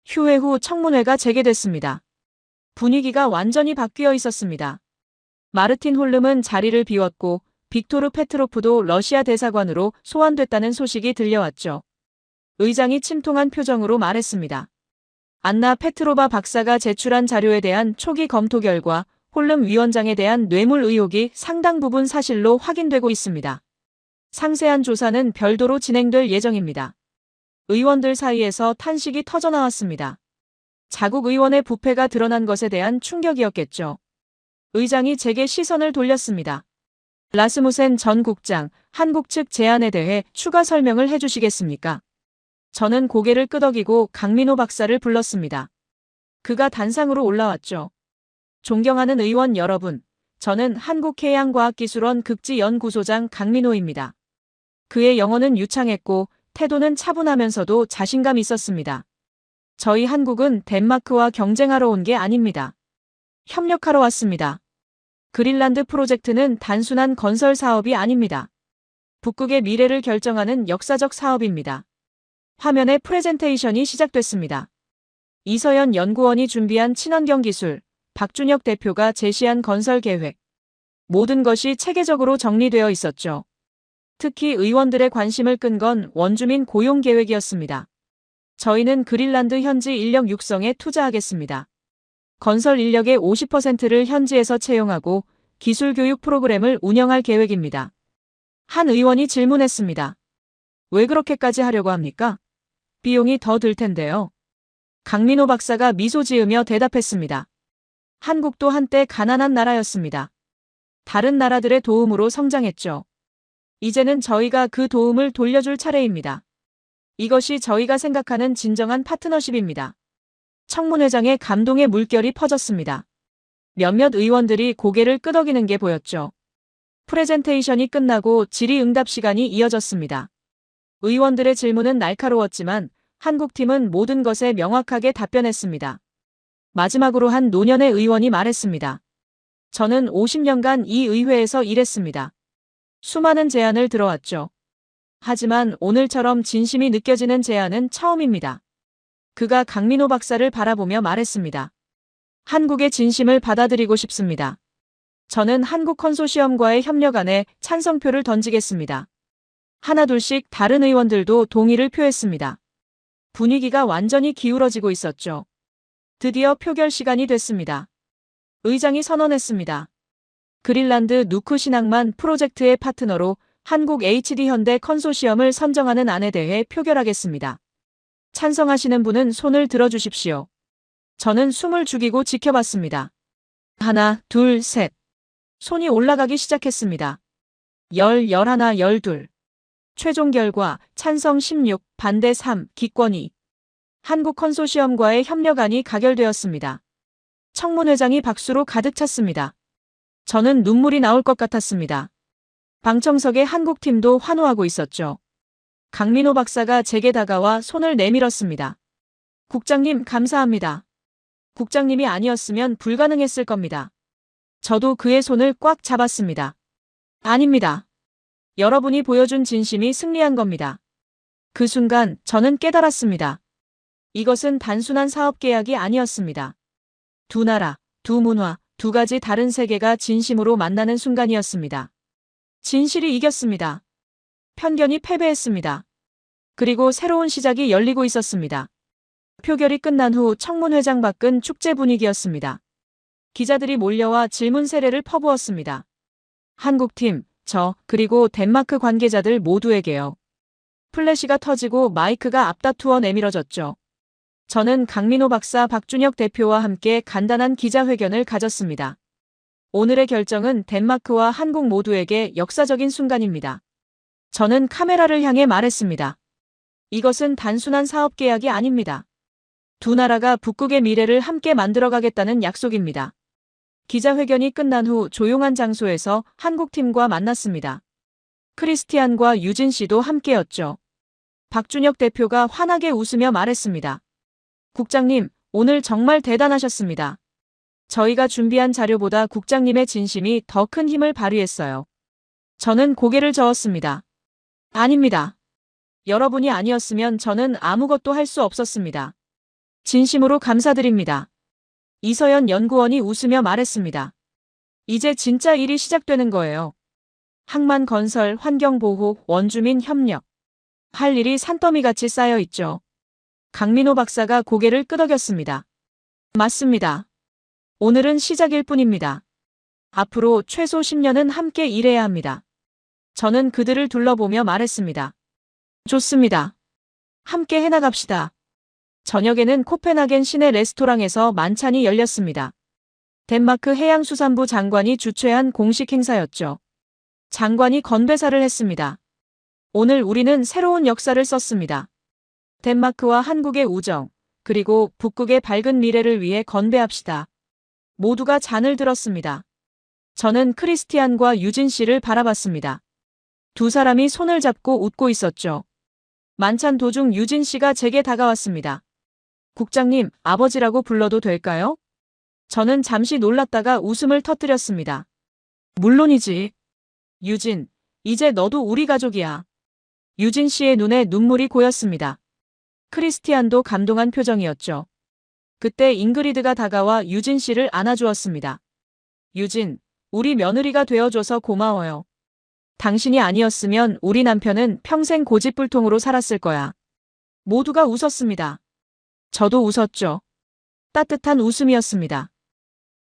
휴회 후 청문회가 재개됐습니다. 분위기가 완전히 바뀌어 있었습니다. 마르틴 홀름은 자리를 비웠고 빅토르 페트로프도 러시아 대사관으로 소환됐다는 소식이 들려왔죠. 의장이 침통한 표정으로 말했습니다. 안나 페트로바 박사가 제출한 자료에 대한 초기 검토 결과 홀름 위원장에 대한 뇌물 의혹이 상당 부분 사실로 확인되고 있습니다. 상세한 조사는 별도로 진행될 예정입니다. 의원들 사이에서 탄식이 터져나왔습니다. 자국 의원의 부패가 드러난 것에 대한 충격이었겠죠. 의장이 제게 시선을 돌렸습니다. 라스무센 전 국장, 한국 측 제안에 대해 추가 설명을 해주시겠습니까? 저는 고개를 끄덕이고 강민호 박사를 불렀습니다. 그가 단상으로 올라왔죠. 존경하는 의원 여러분, 저는 한국해양과학기술원 극지연구소장 강민호입니다. 그의 영어는 유창했고 태도는 차분하면서도 자신감 있었습니다. 저희 한국은 덴마크와 경쟁하러 온 게 아닙니다. 협력하러 왔습니다. 그린란드 프로젝트는 단순한 건설 사업이 아닙니다. 북극의 미래를 결정하는 역사적 사업입니다. 화면에 프레젠테이션이 시작됐습니다. 이서연 연구원이 준비한 친환경 기술, 박준혁 대표가 제시한 건설 계획. 모든 것이 체계적으로 정리되어 있었죠. 특히 의원들의 관심을 끈 건 원주민 고용 계획이었습니다. 저희는 그린란드 현지 인력 육성에 투자하겠습니다. 건설 인력의 50%를 현지에서 채용하고 기술 교육 프로그램을 운영할 계획입니다. 한 의원이 질문했습니다. 왜 그렇게까지 하려고 합니까? 비용이 더 들 텐데요. 강민호 박사가 미소 지으며 대답했습니다. 한국도 한때 가난한 나라였습니다. 다른 나라들의 도움으로 성장했죠. 이제는 저희가 그 도움을 돌려줄 차례입니다. 이것이 저희가 생각하는 진정한 파트너십입니다. 청문회장에 감동의 물결이 퍼졌습니다. 몇몇 의원들이 고개를 끄덕이는 게 보였죠. 프레젠테이션이 끝나고 질의응답 시간이 이어졌습니다. 의원들의 질문은 날카로웠지만 한국팀은 모든 것에 명확하게 답변했습니다. 마지막으로 한 노년의 의원이 말했습니다. 저는 50년간 이 의회에서 일했습니다. 수많은 제안을 들어왔죠. 하지만 오늘처럼 진심이 느껴지는 제안은 처음입니다. 그가 강민호 박사를 바라보며 말했습니다. 한국의 진심을 받아들이고 싶습니다. 저는 한국 컨소시엄과의 협력 안에 찬성표를 던지겠습니다. 하나둘씩 다른 의원들도 동의를 표했습니다. 분위기가 완전히 기울어지고 있었죠. 드디어 표결 시간이 됐습니다. 의장이 선언했습니다. 그린란드 누크 신앙만 프로젝트의 파트너로 한국 HD-현대 컨소시엄을 선정하는 안에 대해 표결하겠습니다. 찬성하시는 분은 손을 들어주십시오. 저는 숨을 죽이고 지켜봤습니다. 하나, 둘, 셋. 손이 올라가기 시작했습니다. 11, 12. 최종 결과 찬성 16, 반대 3, 기권 2. 한국 컨소시엄과의 협력안이 가결되었습니다. 청문회장이 박수로 가득 찼습니다. 저는 눈물이 나올 것 같았습니다. 방청석의 한국팀도 환호하고 있었죠. 강민호 박사가 제게 다가와 손을 내밀었습니다. 국장님 감사합니다. 국장님이 아니었으면 불가능했을 겁니다. 저도 그의 손을 꽉 잡았습니다. 아닙니다. 여러분이 보여준 진심이 승리한 겁니다. 그 순간 저는 깨달았습니다. 이것은 단순한 사업 계약이 아니었습니다. 두 나라, 두 문화, 두 가지 다른 세계가 진심으로 만나는 순간이었습니다. 진실이 이겼습니다. 편견이 패배했습니다. 그리고 새로운 시작이 열리고 있었습니다. 표결이 끝난 후 청문회장 밖은 축제 분위기였습니다. 기자들이 몰려와 질문 세례를 퍼부었습니다. 한국팀, 저, 그리고 덴마크 관계자들 모두에게요. 플래시가 터지고 마이크가 앞다투어 내밀어졌죠. 저는 강민호 박사 박준혁 대표와 함께 간단한 기자회견을 가졌습니다. 오늘의 결정은 덴마크와 한국 모두에게 역사적인 순간입니다. 저는 카메라를 향해 말했습니다. 이것은 단순한 사업 계약이 아닙니다. 두 나라가 북극의 미래를 함께 만들어가겠다는 약속입니다. 기자회견이 끝난 후 조용한 장소에서 한국팀과 만났습니다. 크리스티안과 유진 씨도 함께였죠. 박준혁 대표가 환하게 웃으며 말했습니다. 국장님, 오늘 정말 대단하셨습니다. 저희가 준비한 자료보다 국장님의 진심이 더 큰 힘을 발휘했어요. 저는 고개를 저었습니다. 아닙니다. 여러분이 아니었으면 저는 아무것도 할 수 없었습니다. 진심으로 감사드립니다. 이서연 연구원이 웃으며 말했습니다. 이제 진짜 일이 시작되는 거예요. 항만건설, 환경보호, 원주민 협력. 할 일이 산더미같이 쌓여 있죠. 강민호 박사가 고개를 끄덕였습니다. 맞습니다. 오늘은 시작일 뿐입니다. 앞으로 최소 10년은 함께 일해야 합니다. 저는 그들을 둘러보며 말했습니다. 좋습니다. 함께 해나갑시다. 저녁에는 코펜하겐 시내 레스토랑에서 만찬이 열렸습니다. 덴마크 해양수산부 장관이 주최한 공식 행사였죠. 장관이 건배사를 했습니다. 오늘 우리는 새로운 역사를 썼습니다. 덴마크와 한국의 우정, 그리고 북극의 밝은 미래를 위해 건배합시다. 모두가 잔을 들었습니다. 저는 크리스티안과 유진 씨를 바라봤습니다. 두 사람이 손을 잡고 웃고 있었죠. 만찬 도중 유진 씨가 제게 다가왔습니다. 국장님, 아버지라고 불러도 될까요? 저는 잠시 놀랐다가 웃음을 터뜨렸습니다. 물론이지. 유진, 이제 너도 우리 가족이야. 유진 씨의 눈에 눈물이 고였습니다. 크리스티안도 감동한 표정이었죠. 그때 잉그리드가 다가와 유진 씨를 안아주었습니다. 유진, 우리 며느리가 되어줘서 고마워요. 당신이 아니었으면 우리 남편은 평생 고집불통으로 살았을 거야. 모두가 웃었습니다. 저도 웃었죠. 따뜻한 웃음이었습니다.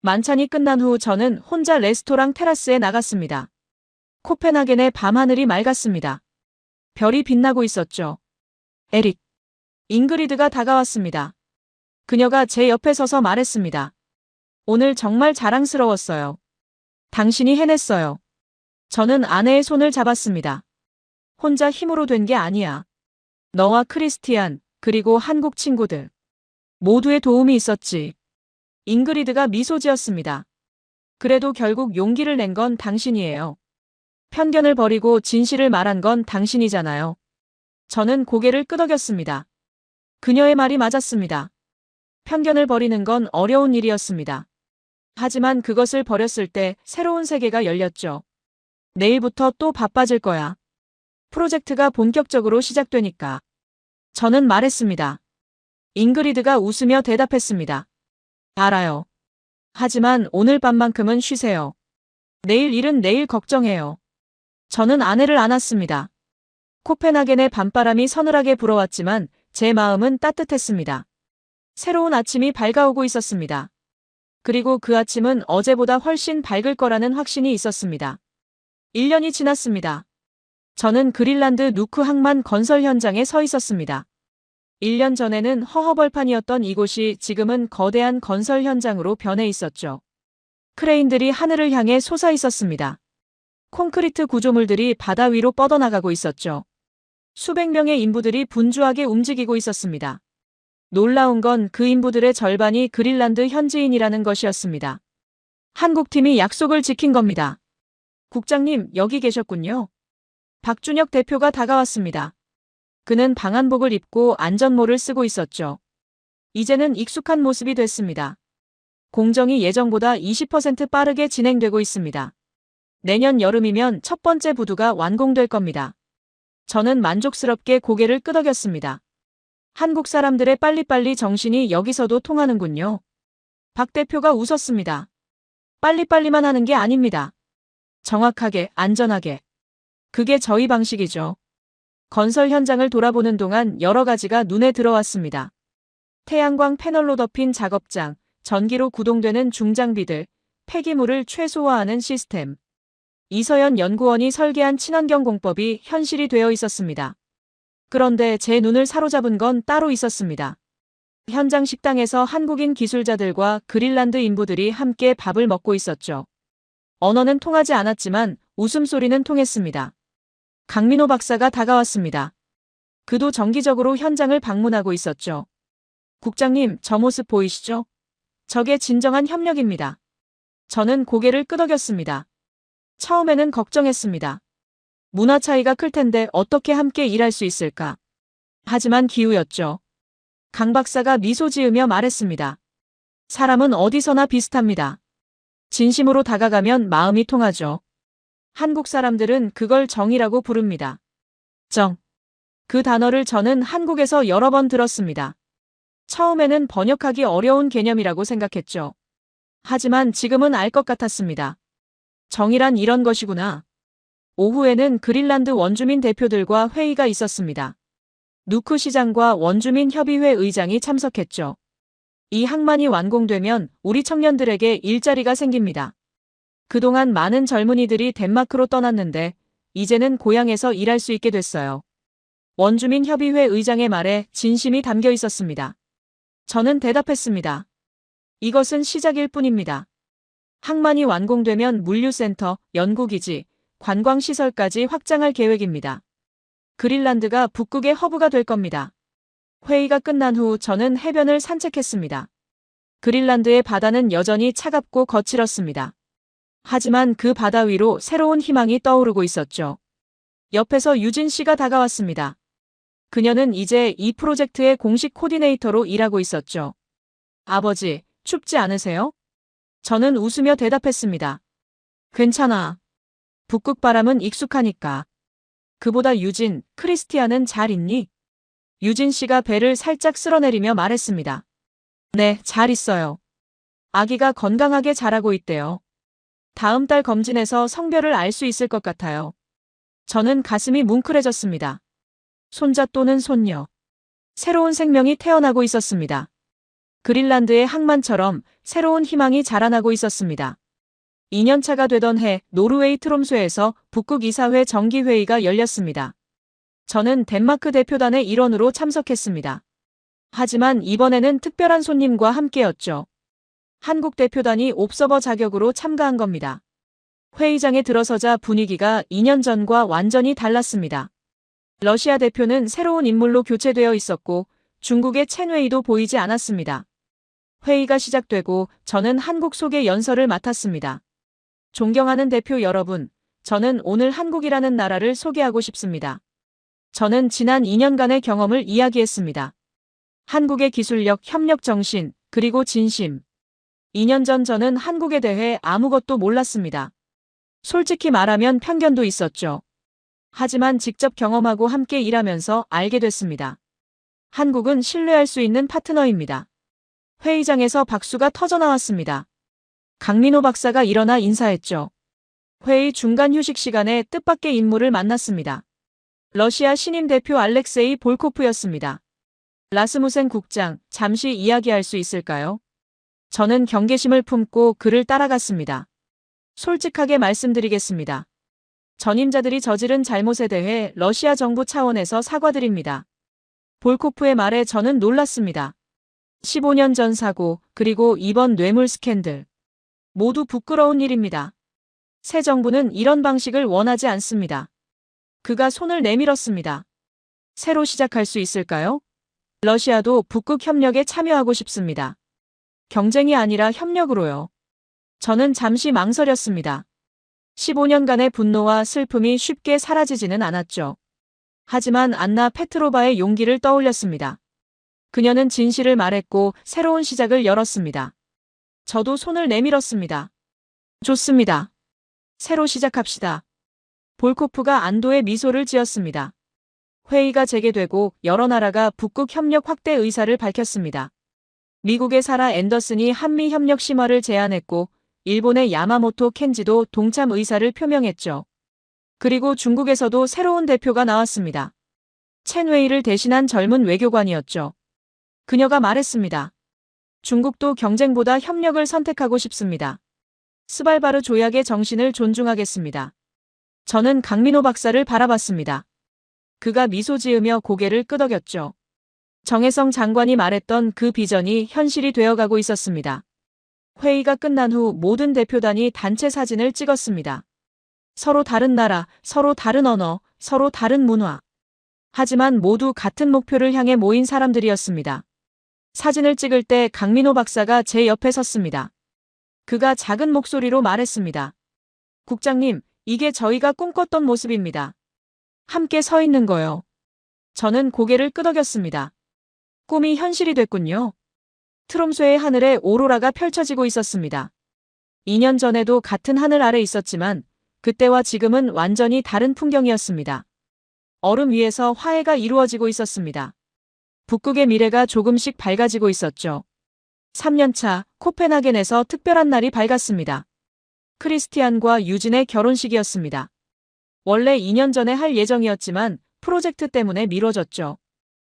만찬이 끝난 후 저는 혼자 레스토랑 테라스에 나갔습니다. 코펜하겐의 밤하늘이 맑았습니다. 별이 빛나고 있었죠. 에릭. 잉그리드가 다가왔습니다. 그녀가 제 옆에 서서 말했습니다. 오늘 정말 자랑스러웠어요. 당신이 해냈어요. 저는 아내의 손을 잡았습니다. 혼자 힘으로 된 게 아니야. 너와 크리스티안, 그리고 한국 친구들. 모두의 도움이 있었지. 잉그리드가 미소 지었습니다. 그래도 결국 용기를 낸 건 당신이에요. 편견을 버리고 진실을 말한 건 당신이잖아요. 저는 고개를 끄덕였습니다. 그녀의 말이 맞았습니다. 편견을 버리는 건 어려운 일이었습니다. 하지만 그것을 버렸을 때 새로운 세계가 열렸죠. 내일부터 또 바빠질 거야. 프로젝트가 본격적으로 시작되니까. 저는 말했습니다. 잉그리드가 웃으며 대답했습니다. 알아요. 하지만 오늘 밤만큼은 쉬세요. 내일 일은 내일 걱정해요. 저는 아내를 안았습니다. 코펜하겐의 밤바람이 서늘하게 불어왔지만 제 마음은 따뜻했습니다. 새로운 아침이 밝아오고 있었습니다. 그리고 그 아침은 어제보다 훨씬 밝을 거라는 확신이 있었습니다. 1년이 지났습니다. 저는 그린란드 누크 항만 건설 현장에 서 있었습니다. 1년 전에는 허허벌판이었던 이곳이 지금은 거대한 건설 현장으로 변해 있었죠. 크레인들이 하늘을 향해 솟아 있었습니다. 콘크리트 구조물들이 바다 위로 뻗어나가고 있었죠. 수백 명의 인부들이 분주하게 움직이고 있었습니다. 놀라운 건 그 인부들의 절반이 그린란드 현지인이라는 것이었습니다. 한국팀이 약속을 지킨 겁니다. 국장님, 여기 계셨군요. 박준혁 대표가 다가왔습니다. 그는 방한복을 입고 안전모를 쓰고 있었죠. 이제는 익숙한 모습이 됐습니다. 공정이 예정보다 20% 빠르게 진행되고 있습니다. 내년 여름이면 첫 번째 부두가 완공될 겁니다. 저는 만족스럽게 고개를 끄덕였습니다. 한국 사람들의 빨리빨리 정신이 여기서도 통하는군요. 박 대표가 웃었습니다. 빨리빨리만 하는 게 아닙니다. 정확하게, 안전하게. 그게 저희 방식이죠. 건설 현장을 돌아보는 동안 여러 가지가 눈에 들어왔습니다. 태양광 패널로 덮인 작업장, 전기로 구동되는 중장비들, 폐기물을 최소화하는 시스템. 이서연 연구원이 설계한 친환경 공법이 현실이 되어 있었습니다. 그런데 제 눈을 사로잡은 건 따로 있었습니다. 현장 식당에서 한국인 기술자들과 그린란드 인부들이 함께 밥을 먹고 있었죠. 언어는 통하지 않았지만 웃음소리는 통했습니다. 강민호 박사가 다가왔습니다. 그도 정기적으로 현장을 방문하고 있었죠. 국장님, 저 모습 보이시죠? 저게 진정한 협력입니다. 저는 고개를 끄덕였습니다. 처음에는 걱정했습니다. 문화 차이가 클 텐데 어떻게 함께 일할 수 있을까? 하지만 기우였죠. 강 박사가 미소 지으며 말했습니다. 사람은 어디서나 비슷합니다. 진심으로 다가가면 마음이 통하죠. 한국 사람들은 그걸 정이라고 부릅니다. 정. 그 단어를 저는 한국에서 여러 번 들었습니다. 처음에는 번역하기 어려운 개념이라고 생각했죠. 하지만 지금은 알 것 같았습니다. 정이란 이런 것이구나. 오후에는 그린란드 원주민 대표들과 회의가 있었습니다. 누크 시장과 원주민 협의회 의장이 참석했죠. 이 항만이 완공되면 우리 청년들에게 일자리가 생깁니다. 그동안 많은 젊은이들이 덴마크로 떠났는데 이제는 고향에서 일할 수 있게 됐어요. 원주민 협의회 의장의 말에 진심이 담겨 있었습니다. 저는 대답했습니다. 이것은 시작일 뿐입니다. 항만이 완공되면 물류센터, 연구기지, 관광시설까지 확장할 계획입니다. 그린란드가 북극의 허브가 될 겁니다. 회의가 끝난 후 저는 해변을 산책했습니다. 그린란드의 바다는 여전히 차갑고 거칠었습니다. 하지만 그 바다 위로 새로운 희망이 떠오르고 있었죠. 옆에서 유진 씨가 다가왔습니다. 그녀는 이제 이 프로젝트의 공식 코디네이터로 일하고 있었죠. 아버지, 춥지 않으세요? 저는 웃으며 대답했습니다. 괜찮아. 북극 바람은 익숙하니까. 그보다 유진, 크리스티아는 잘 있니? 유진 씨가 배를 살짝 쓸어내리며 말했습니다. 네, 잘 있어요. 아기가 건강하게 자라고 있대요. 다음 달 검진에서 성별을 알 수 있을 것 같아요. 저는 가슴이 뭉클해졌습니다. 손자 또는 손녀. 새로운 생명이 태어나고 있었습니다. 그린란드의 항만처럼 새로운 희망이 자라나고 있었습니다. 2년차가 되던 해 노르웨이 트롬소에서 북극 이사회 정기회의가 열렸습니다. 저는 덴마크 대표단의 일원으로 참석했습니다. 하지만 이번에는 특별한 손님과 함께였죠. 한국 대표단이 옵서버 자격으로 참가한 겁니다. 회의장에 들어서자 분위기가 2년 전과 완전히 달랐습니다. 러시아 대표는 새로운 인물로 교체되어 있었고 중국의 첸웨이도 보이지 않았습니다. 회의가 시작되고 저는 한국 소개 연설을 맡았습니다. 존경하는 대표 여러분, 저는 오늘 한국이라는 나라를 소개하고 싶습니다. 저는 지난 2년간의 경험을 이야기했습니다. 한국의 기술력, 협력 정신, 그리고 진심. 2년 전 저는 한국에 대해 아무것도 몰랐습니다. 솔직히 말하면 편견도 있었죠. 하지만 직접 경험하고 함께 일하면서 알게 됐습니다. 한국은 신뢰할 수 있는 파트너입니다. 회의장에서 박수가 터져나왔습니다. 강민호 박사가 일어나 인사했죠. 회의 중간 휴식 시간에 뜻밖의 인물을 만났습니다. 러시아 신임 대표 알렉세이 볼코프였습니다. 라스무센 국장, 잠시 이야기할 수 있을까요? 저는 경계심을 품고 그를 따라갔습니다. 솔직하게 말씀드리겠습니다. 전임자들이 저지른 잘못에 대해 러시아 정부 차원에서 사과드립니다. 볼코프의 말에 저는 놀랐습니다. 15년 전 사고, 그리고 이번 뇌물 스캔들. 모두 부끄러운 일입니다. 새 정부는 이런 방식을 원하지 않습니다. 그가 손을 내밀었습니다. 새로 시작할 수 있을까요? 러시아도 북극 협력에 참여하고 싶습니다. 경쟁이 아니라 협력으로요. 저는 잠시 망설였습니다. 15년간의 분노와 슬픔이 쉽게 사라지지는 않았죠. 하지만 안나 페트로바의 용기를 떠올렸습니다. 그녀는 진실을 말했고 새로운 시작을 열었습니다. 저도 손을 내밀었습니다. 좋습니다. 새로 시작합시다. 볼코프가 안도의 미소를 지었습니다. 회의가 재개되고 여러 나라가 북극 협력 확대 의사를 밝혔습니다. 미국의 사라 앤더슨이 한미 협력 심화를 제안했고 일본의 야마모토 켄지도 동참 의사를 표명했죠. 그리고 중국에서도 새로운 대표가 나왔습니다. 첸웨이를 대신한 젊은 외교관이었죠. 그녀가 말했습니다. 중국도 경쟁보다 협력을 선택하고 싶습니다. 스발바르 조약의 정신을 존중하겠습니다. 저는 강민호 박사를 바라봤습니다. 그가 미소 지으며 고개를 끄덕였죠. 정혜성 장관이 말했던 그 비전이 현실이 되어가고 있었습니다. 회의가 끝난 후 모든 대표단이 단체 사진을 찍었습니다. 서로 다른 나라, 서로 다른 언어, 서로 다른 문화. 하지만 모두 같은 목표를 향해 모인 사람들이었습니다. 사진을 찍을 때 강민호 박사가 제 옆에 섰습니다. 그가 작은 목소리로 말했습니다. 국장님, 이게 저희가 꿈꿨던 모습입니다. 함께 서 있는 거요. 저는 고개를 끄덕였습니다. 꿈이 현실이 됐군요. 트롬소의 하늘에 오로라가 펼쳐지고 있었습니다. 2년 전에도 같은 하늘 아래 있었지만 그때와 지금은 완전히 다른 풍경이었습니다. 얼음 위에서 화해가 이루어지고 있었습니다. 북극의 미래가 조금씩 밝아지고 있었죠. 3년차 코펜하겐에서 특별한 날이 밝았습니다. 크리스티안과 유진의 결혼식이었습니다. 원래 2년 전에 할 예정이었지만 프로젝트 때문에 미뤄졌죠.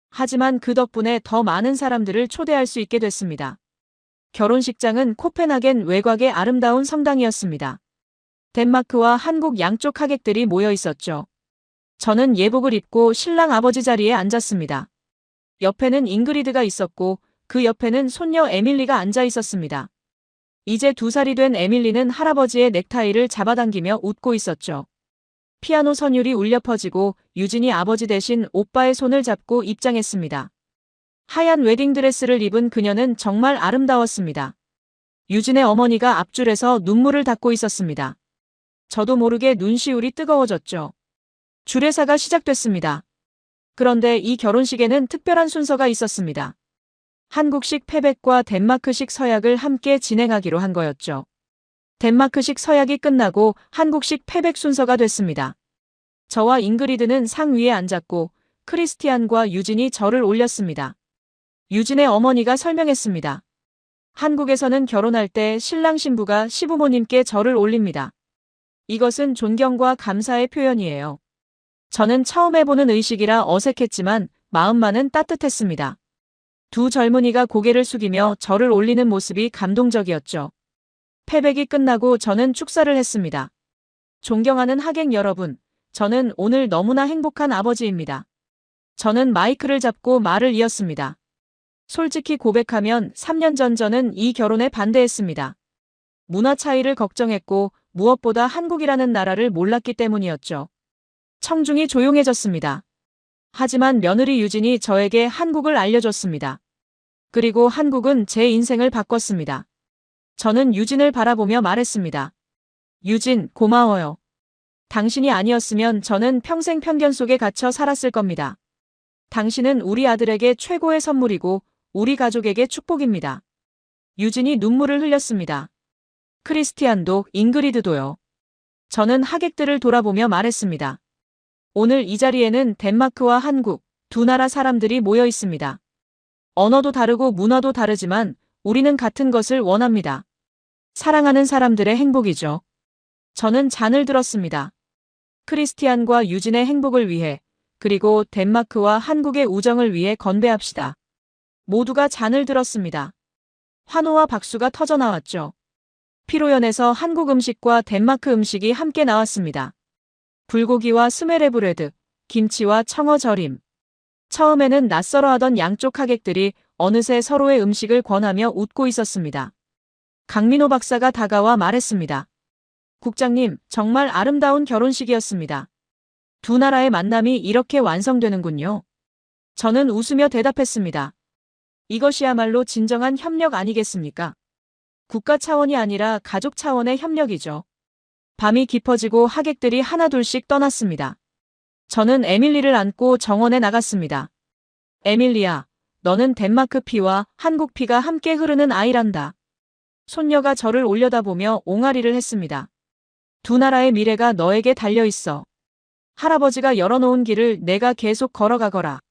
하지만 그 덕분에 더 많은 사람들을 초대할 수 있게 됐습니다. 결혼식장은 코펜하겐 외곽의 아름다운 성당이었습니다. 덴마크와 한국 양쪽 하객들이 모여 있었죠. 저는 예복을 입고 신랑 아버지 자리에 앉았습니다. 옆에는 잉그리드가 있었고 그 옆에는 손녀 에밀리가 앉아 있었습니다. 이제 2살이 된 에밀리는 할아버지의 넥타이를 잡아당기며 웃고 있었죠. 피아노 선율이 울려 퍼지고 유진이 아버지 대신 오빠의 손을 잡고 입장했습니다. 하얀 웨딩드레스를 입은 그녀는 정말 아름다웠습니다. 유진의 어머니가 앞줄에서 눈물을 닦고 있었습니다. 저도 모르게 눈시울이 뜨거워졌죠. 주례사가 시작됐습니다. 그런데 이 결혼식에는 특별한 순서가 있었습니다. 한국식 패백과 덴마크식 서약을 함께 진행하기로 한 거였죠. 덴마크식 서약이 끝나고 한국식 패백 순서가 됐습니다. 저와 잉그리드는 상 위에 앉았고 크리스티안과 유진이 저를 올렸습니다. 유진의 어머니가 설명했습니다. 한국에서는 결혼할 때 신랑 신부가 시부모님께 절을 올립니다. 이것은 존경과 감사의 표현이에요. 저는 처음 해보는 의식이라 어색했지만 마음만은 따뜻했습니다. 두 젊은이가 고개를 숙이며 절을 올리는 모습이 감동적이었죠. 패백이 끝나고 저는 축사를 했습니다. 존경하는 하객 여러분, 저는 오늘 너무나 행복한 아버지입니다. 저는 마이크를 잡고 말을 이었습니다. 솔직히 고백하면 3년 전 저는 이 결혼에 반대했습니다. 문화 차이를 걱정했고 무엇보다 한국이라는 나라를 몰랐기 때문이었죠. 청중이 조용해졌습니다. 하지만 며느리 유진이 저에게 한국을 알려줬습니다. 그리고 한국은 제 인생을 바꿨습니다. 저는 유진을 바라보며 말했습니다. 유진, 고마워요. 당신이 아니었으면 저는 평생 편견 속에 갇혀 살았을 겁니다. 당신은 우리 아들에게 최고의 선물이고 우리 가족에게 축복입니다. 유진이 눈물을 흘렸습니다. 크리스티안도 잉그리드도요. 저는 하객들을 돌아보며 말했습니다. 오늘 이 자리에는 덴마크와 한국 두 나라 사람들이 모여 있습니다. 언어도 다르고 문화도 다르지만 우리는 같은 것을 원합니다. 사랑하는 사람들의 행복이죠. 저는 잔을 들었습니다. 크리스티안과 유진의 행복을 위해, 그리고 덴마크와 한국의 우정을 위해 건배합시다. 모두가 잔을 들었습니다. 환호와 박수가 터져나왔죠. 피로연에서 한국 음식과 덴마크 음식이 함께 나왔습니다. 불고기와 스메레브레드, 김치와 청어 절임. 처음에는 낯설어하던 양쪽 하객들이 어느새 서로의 음식을 권하며 웃고 있었습니다. 강민호 박사가 다가와 말했습니다. 국장님, 정말 아름다운 결혼식이었습니다. 두 나라의 만남이 이렇게 완성되는군요. 저는 웃으며 대답했습니다. 이것이야말로 진정한 협력 아니겠습니까? 국가 차원이 아니라 가족 차원의 협력이죠. 밤이 깊어지고 하객들이 하나둘씩 떠났습니다. 저는 에밀리를 안고 정원에 나갔습니다. 에밀리야, 너는 덴마크 피와 한국 피가 함께 흐르는 아이란다. 손녀가 저를 올려다보며 옹알이를 했습니다. 두 나라의 미래가 너에게 달려있어. 할아버지가 열어놓은 길을 내가 계속 걸어가거라.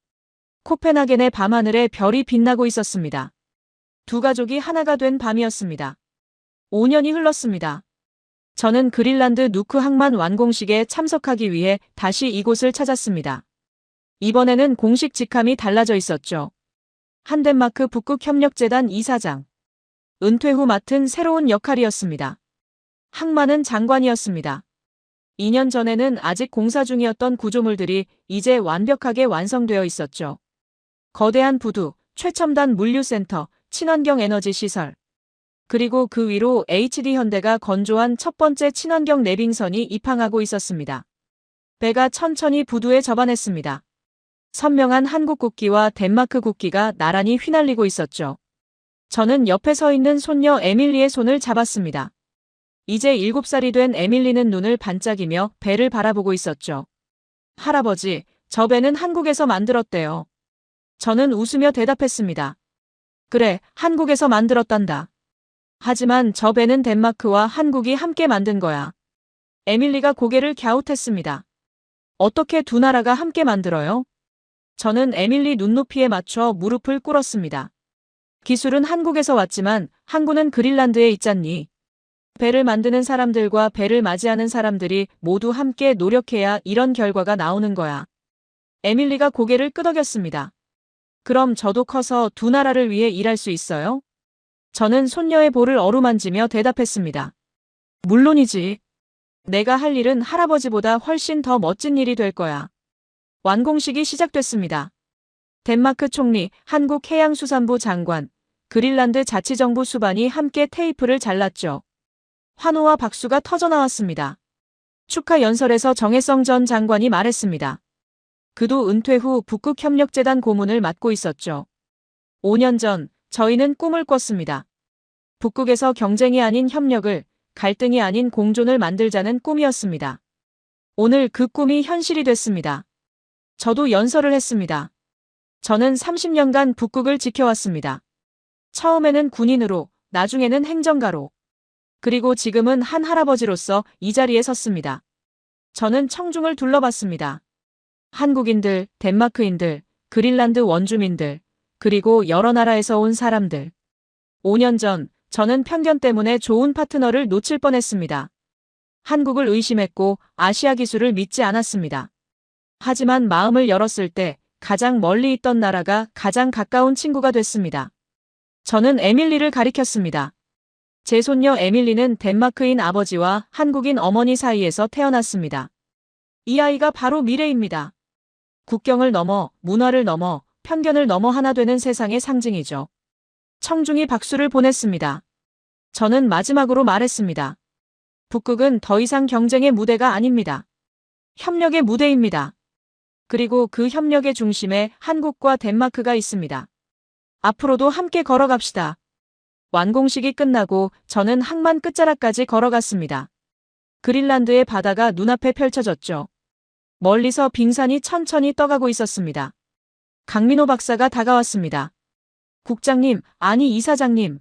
코펜하겐의 밤하늘에 별이 빛나고 있었습니다. 두 가족이 하나가 된 밤이었습니다. 5년이 흘렀습니다. 저는 그린란드 누크 항만 완공식에 참석하기 위해 다시 이곳을 찾았습니다. 이번에는 공식 직함이 달라져 있었죠. 한덴마크 북극협력재단 이사장. 은퇴 후 맡은 새로운 역할이었습니다. 항만은 장관이었습니다. 2년 전에는 아직 공사 중이었던 구조물들이 이제 완벽하게 완성되어 있었죠. 거대한 부두, 최첨단 물류센터, 친환경 에너지 시설. 그리고 그 위로 HD현대가 건조한 첫 번째 친환경 내빙선이 입항하고 있었습니다. 배가 천천히 부두에 접안했습니다. 선명한 한국 국기와 덴마크 국기가 나란히 휘날리고 있었죠. 저는 옆에 서 있는 손녀 에밀리의 손을 잡았습니다. 이제 7살이 된 에밀리는 눈을 반짝이며 배를 바라보고 있었죠. 할아버지, 저 배는 한국에서 만들었대요. 저는 웃으며 대답했습니다. 그래, 한국에서 만들었단다. 하지만 저 배는 덴마크와 한국이 함께 만든 거야. 에밀리가 고개를 갸웃했습니다. 어떻게 두 나라가 함께 만들어요? 저는 에밀리 눈높이에 맞춰 무릎을 꿇었습니다. 기술은 한국에서 왔지만 항구는 그린란드에 있잖니. 배를 만드는 사람들과 배를 맞이하는 사람들이 모두 함께 노력해야 이런 결과가 나오는 거야. 에밀리가 고개를 끄덕였습니다. 그럼 저도 커서 두 나라를 위해 일할 수 있어요? 저는 손녀의 볼을 어루만지며 대답했습니다. 물론이지. 내가 할 일은 할아버지보다 훨씬 더 멋진 일이 될 거야. 완공식이 시작됐습니다. 덴마크 총리, 한국해양수산부 장관, 그린란드 자치정부 수반이 함께 테이프를 잘랐죠. 환호와 박수가 터져나왔습니다. 축하 연설에서 정혜성 전 장관이 말했습니다. 그도 은퇴 후 북극협력재단 고문을 맡고 있었죠. 5년 전 저희는 꿈을 꿨습니다. 북극에서 경쟁이 아닌 협력을, 갈등이 아닌 공존을 만들자는 꿈이었습니다. 오늘 그 꿈이 현실이 됐습니다. 저도 연설을 했습니다. 저는 30년간 북극을 지켜왔습니다. 처음에는 군인으로, 나중에는 행정가로, 그리고 지금은 한 할아버지로서 이 자리에 섰습니다. 저는 청중을 둘러봤습니다. 한국인들, 덴마크인들, 그린란드 원주민들, 그리고 여러 나라에서 온 사람들. 5년 전 저는 편견 때문에 좋은 파트너를 놓칠 뻔했습니다. 한국을 의심했고 아시아 기술을 믿지 않았습니다. 하지만 마음을 열었을 때 가장 멀리 있던 나라가 가장 가까운 친구가 됐습니다. 저는 에밀리를 가리켰습니다. 제 손녀 에밀리는 덴마크인 아버지와 한국인 어머니 사이에서 태어났습니다. 이 아이가 바로 미래입니다. 국경을 넘어, 문화를 넘어, 편견을 넘어 하나 되는 세상의 상징이죠. 청중이 박수를 보냈습니다. 저는 마지막으로 말했습니다. 북극은 더 이상 경쟁의 무대가 아닙니다. 협력의 무대입니다. 그리고 그 협력의 중심에 한국과 덴마크가 있습니다. 앞으로도 함께 걸어갑시다. 완공식이 끝나고 저는 항만 끝자락까지 걸어갔습니다. 그린란드의 바다가 눈앞에 펼쳐졌죠. 멀리서 빙산이 천천히 떠가고 있었습니다. 강민호 박사가 다가왔습니다. 국장님, 아니 이사장님.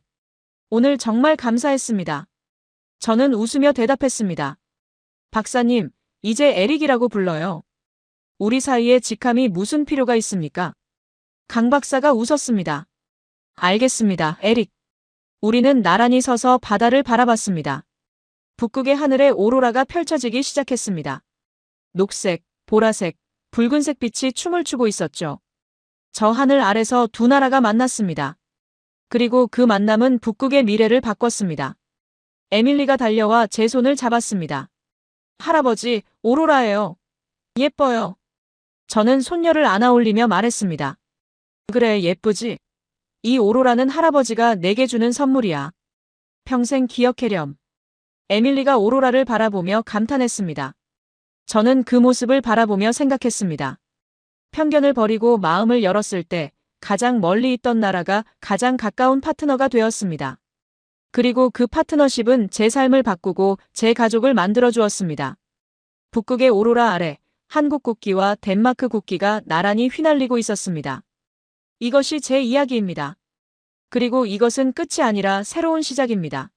오늘 정말 감사했습니다. 저는 웃으며 대답했습니다. 박사님, 이제 에릭이라고 불러요. 우리 사이에 직함이 무슨 필요가 있습니까? 강 박사가 웃었습니다. 알겠습니다, 에릭. 우리는 나란히 서서 바다를 바라봤습니다. 북극의 하늘에 오로라가 펼쳐지기 시작했습니다. 녹색, 보라색, 붉은색 빛이 춤을 추고 있었죠. 저 하늘 아래서 두 나라가 만났습니다. 그리고 그 만남은 북극의 미래를 바꿨습니다. 에밀리가 달려와 제 손을 잡았습니다. 할아버지, 오로라예요. 예뻐요. 저는 손녀를 안아올리며 말했습니다. 그래, 예쁘지? 이 오로라는 할아버지가 내게 주는 선물이야. 평생 기억해렴. 에밀리가 오로라를 바라보며 감탄했습니다. 저는 그 모습을 바라보며 생각했습니다. 편견을 버리고 마음을 열었을 때 가장 멀리 있던 나라가 가장 가까운 파트너가 되었습니다. 그리고 그 파트너십은 제 삶을 바꾸고 제 가족을 만들어 주었습니다. 북극의 오로라 아래 한국 국기와 덴마크 국기가 나란히 휘날리고 있었습니다. 이것이 제 이야기입니다. 그리고 이것은 끝이 아니라 새로운 시작입니다.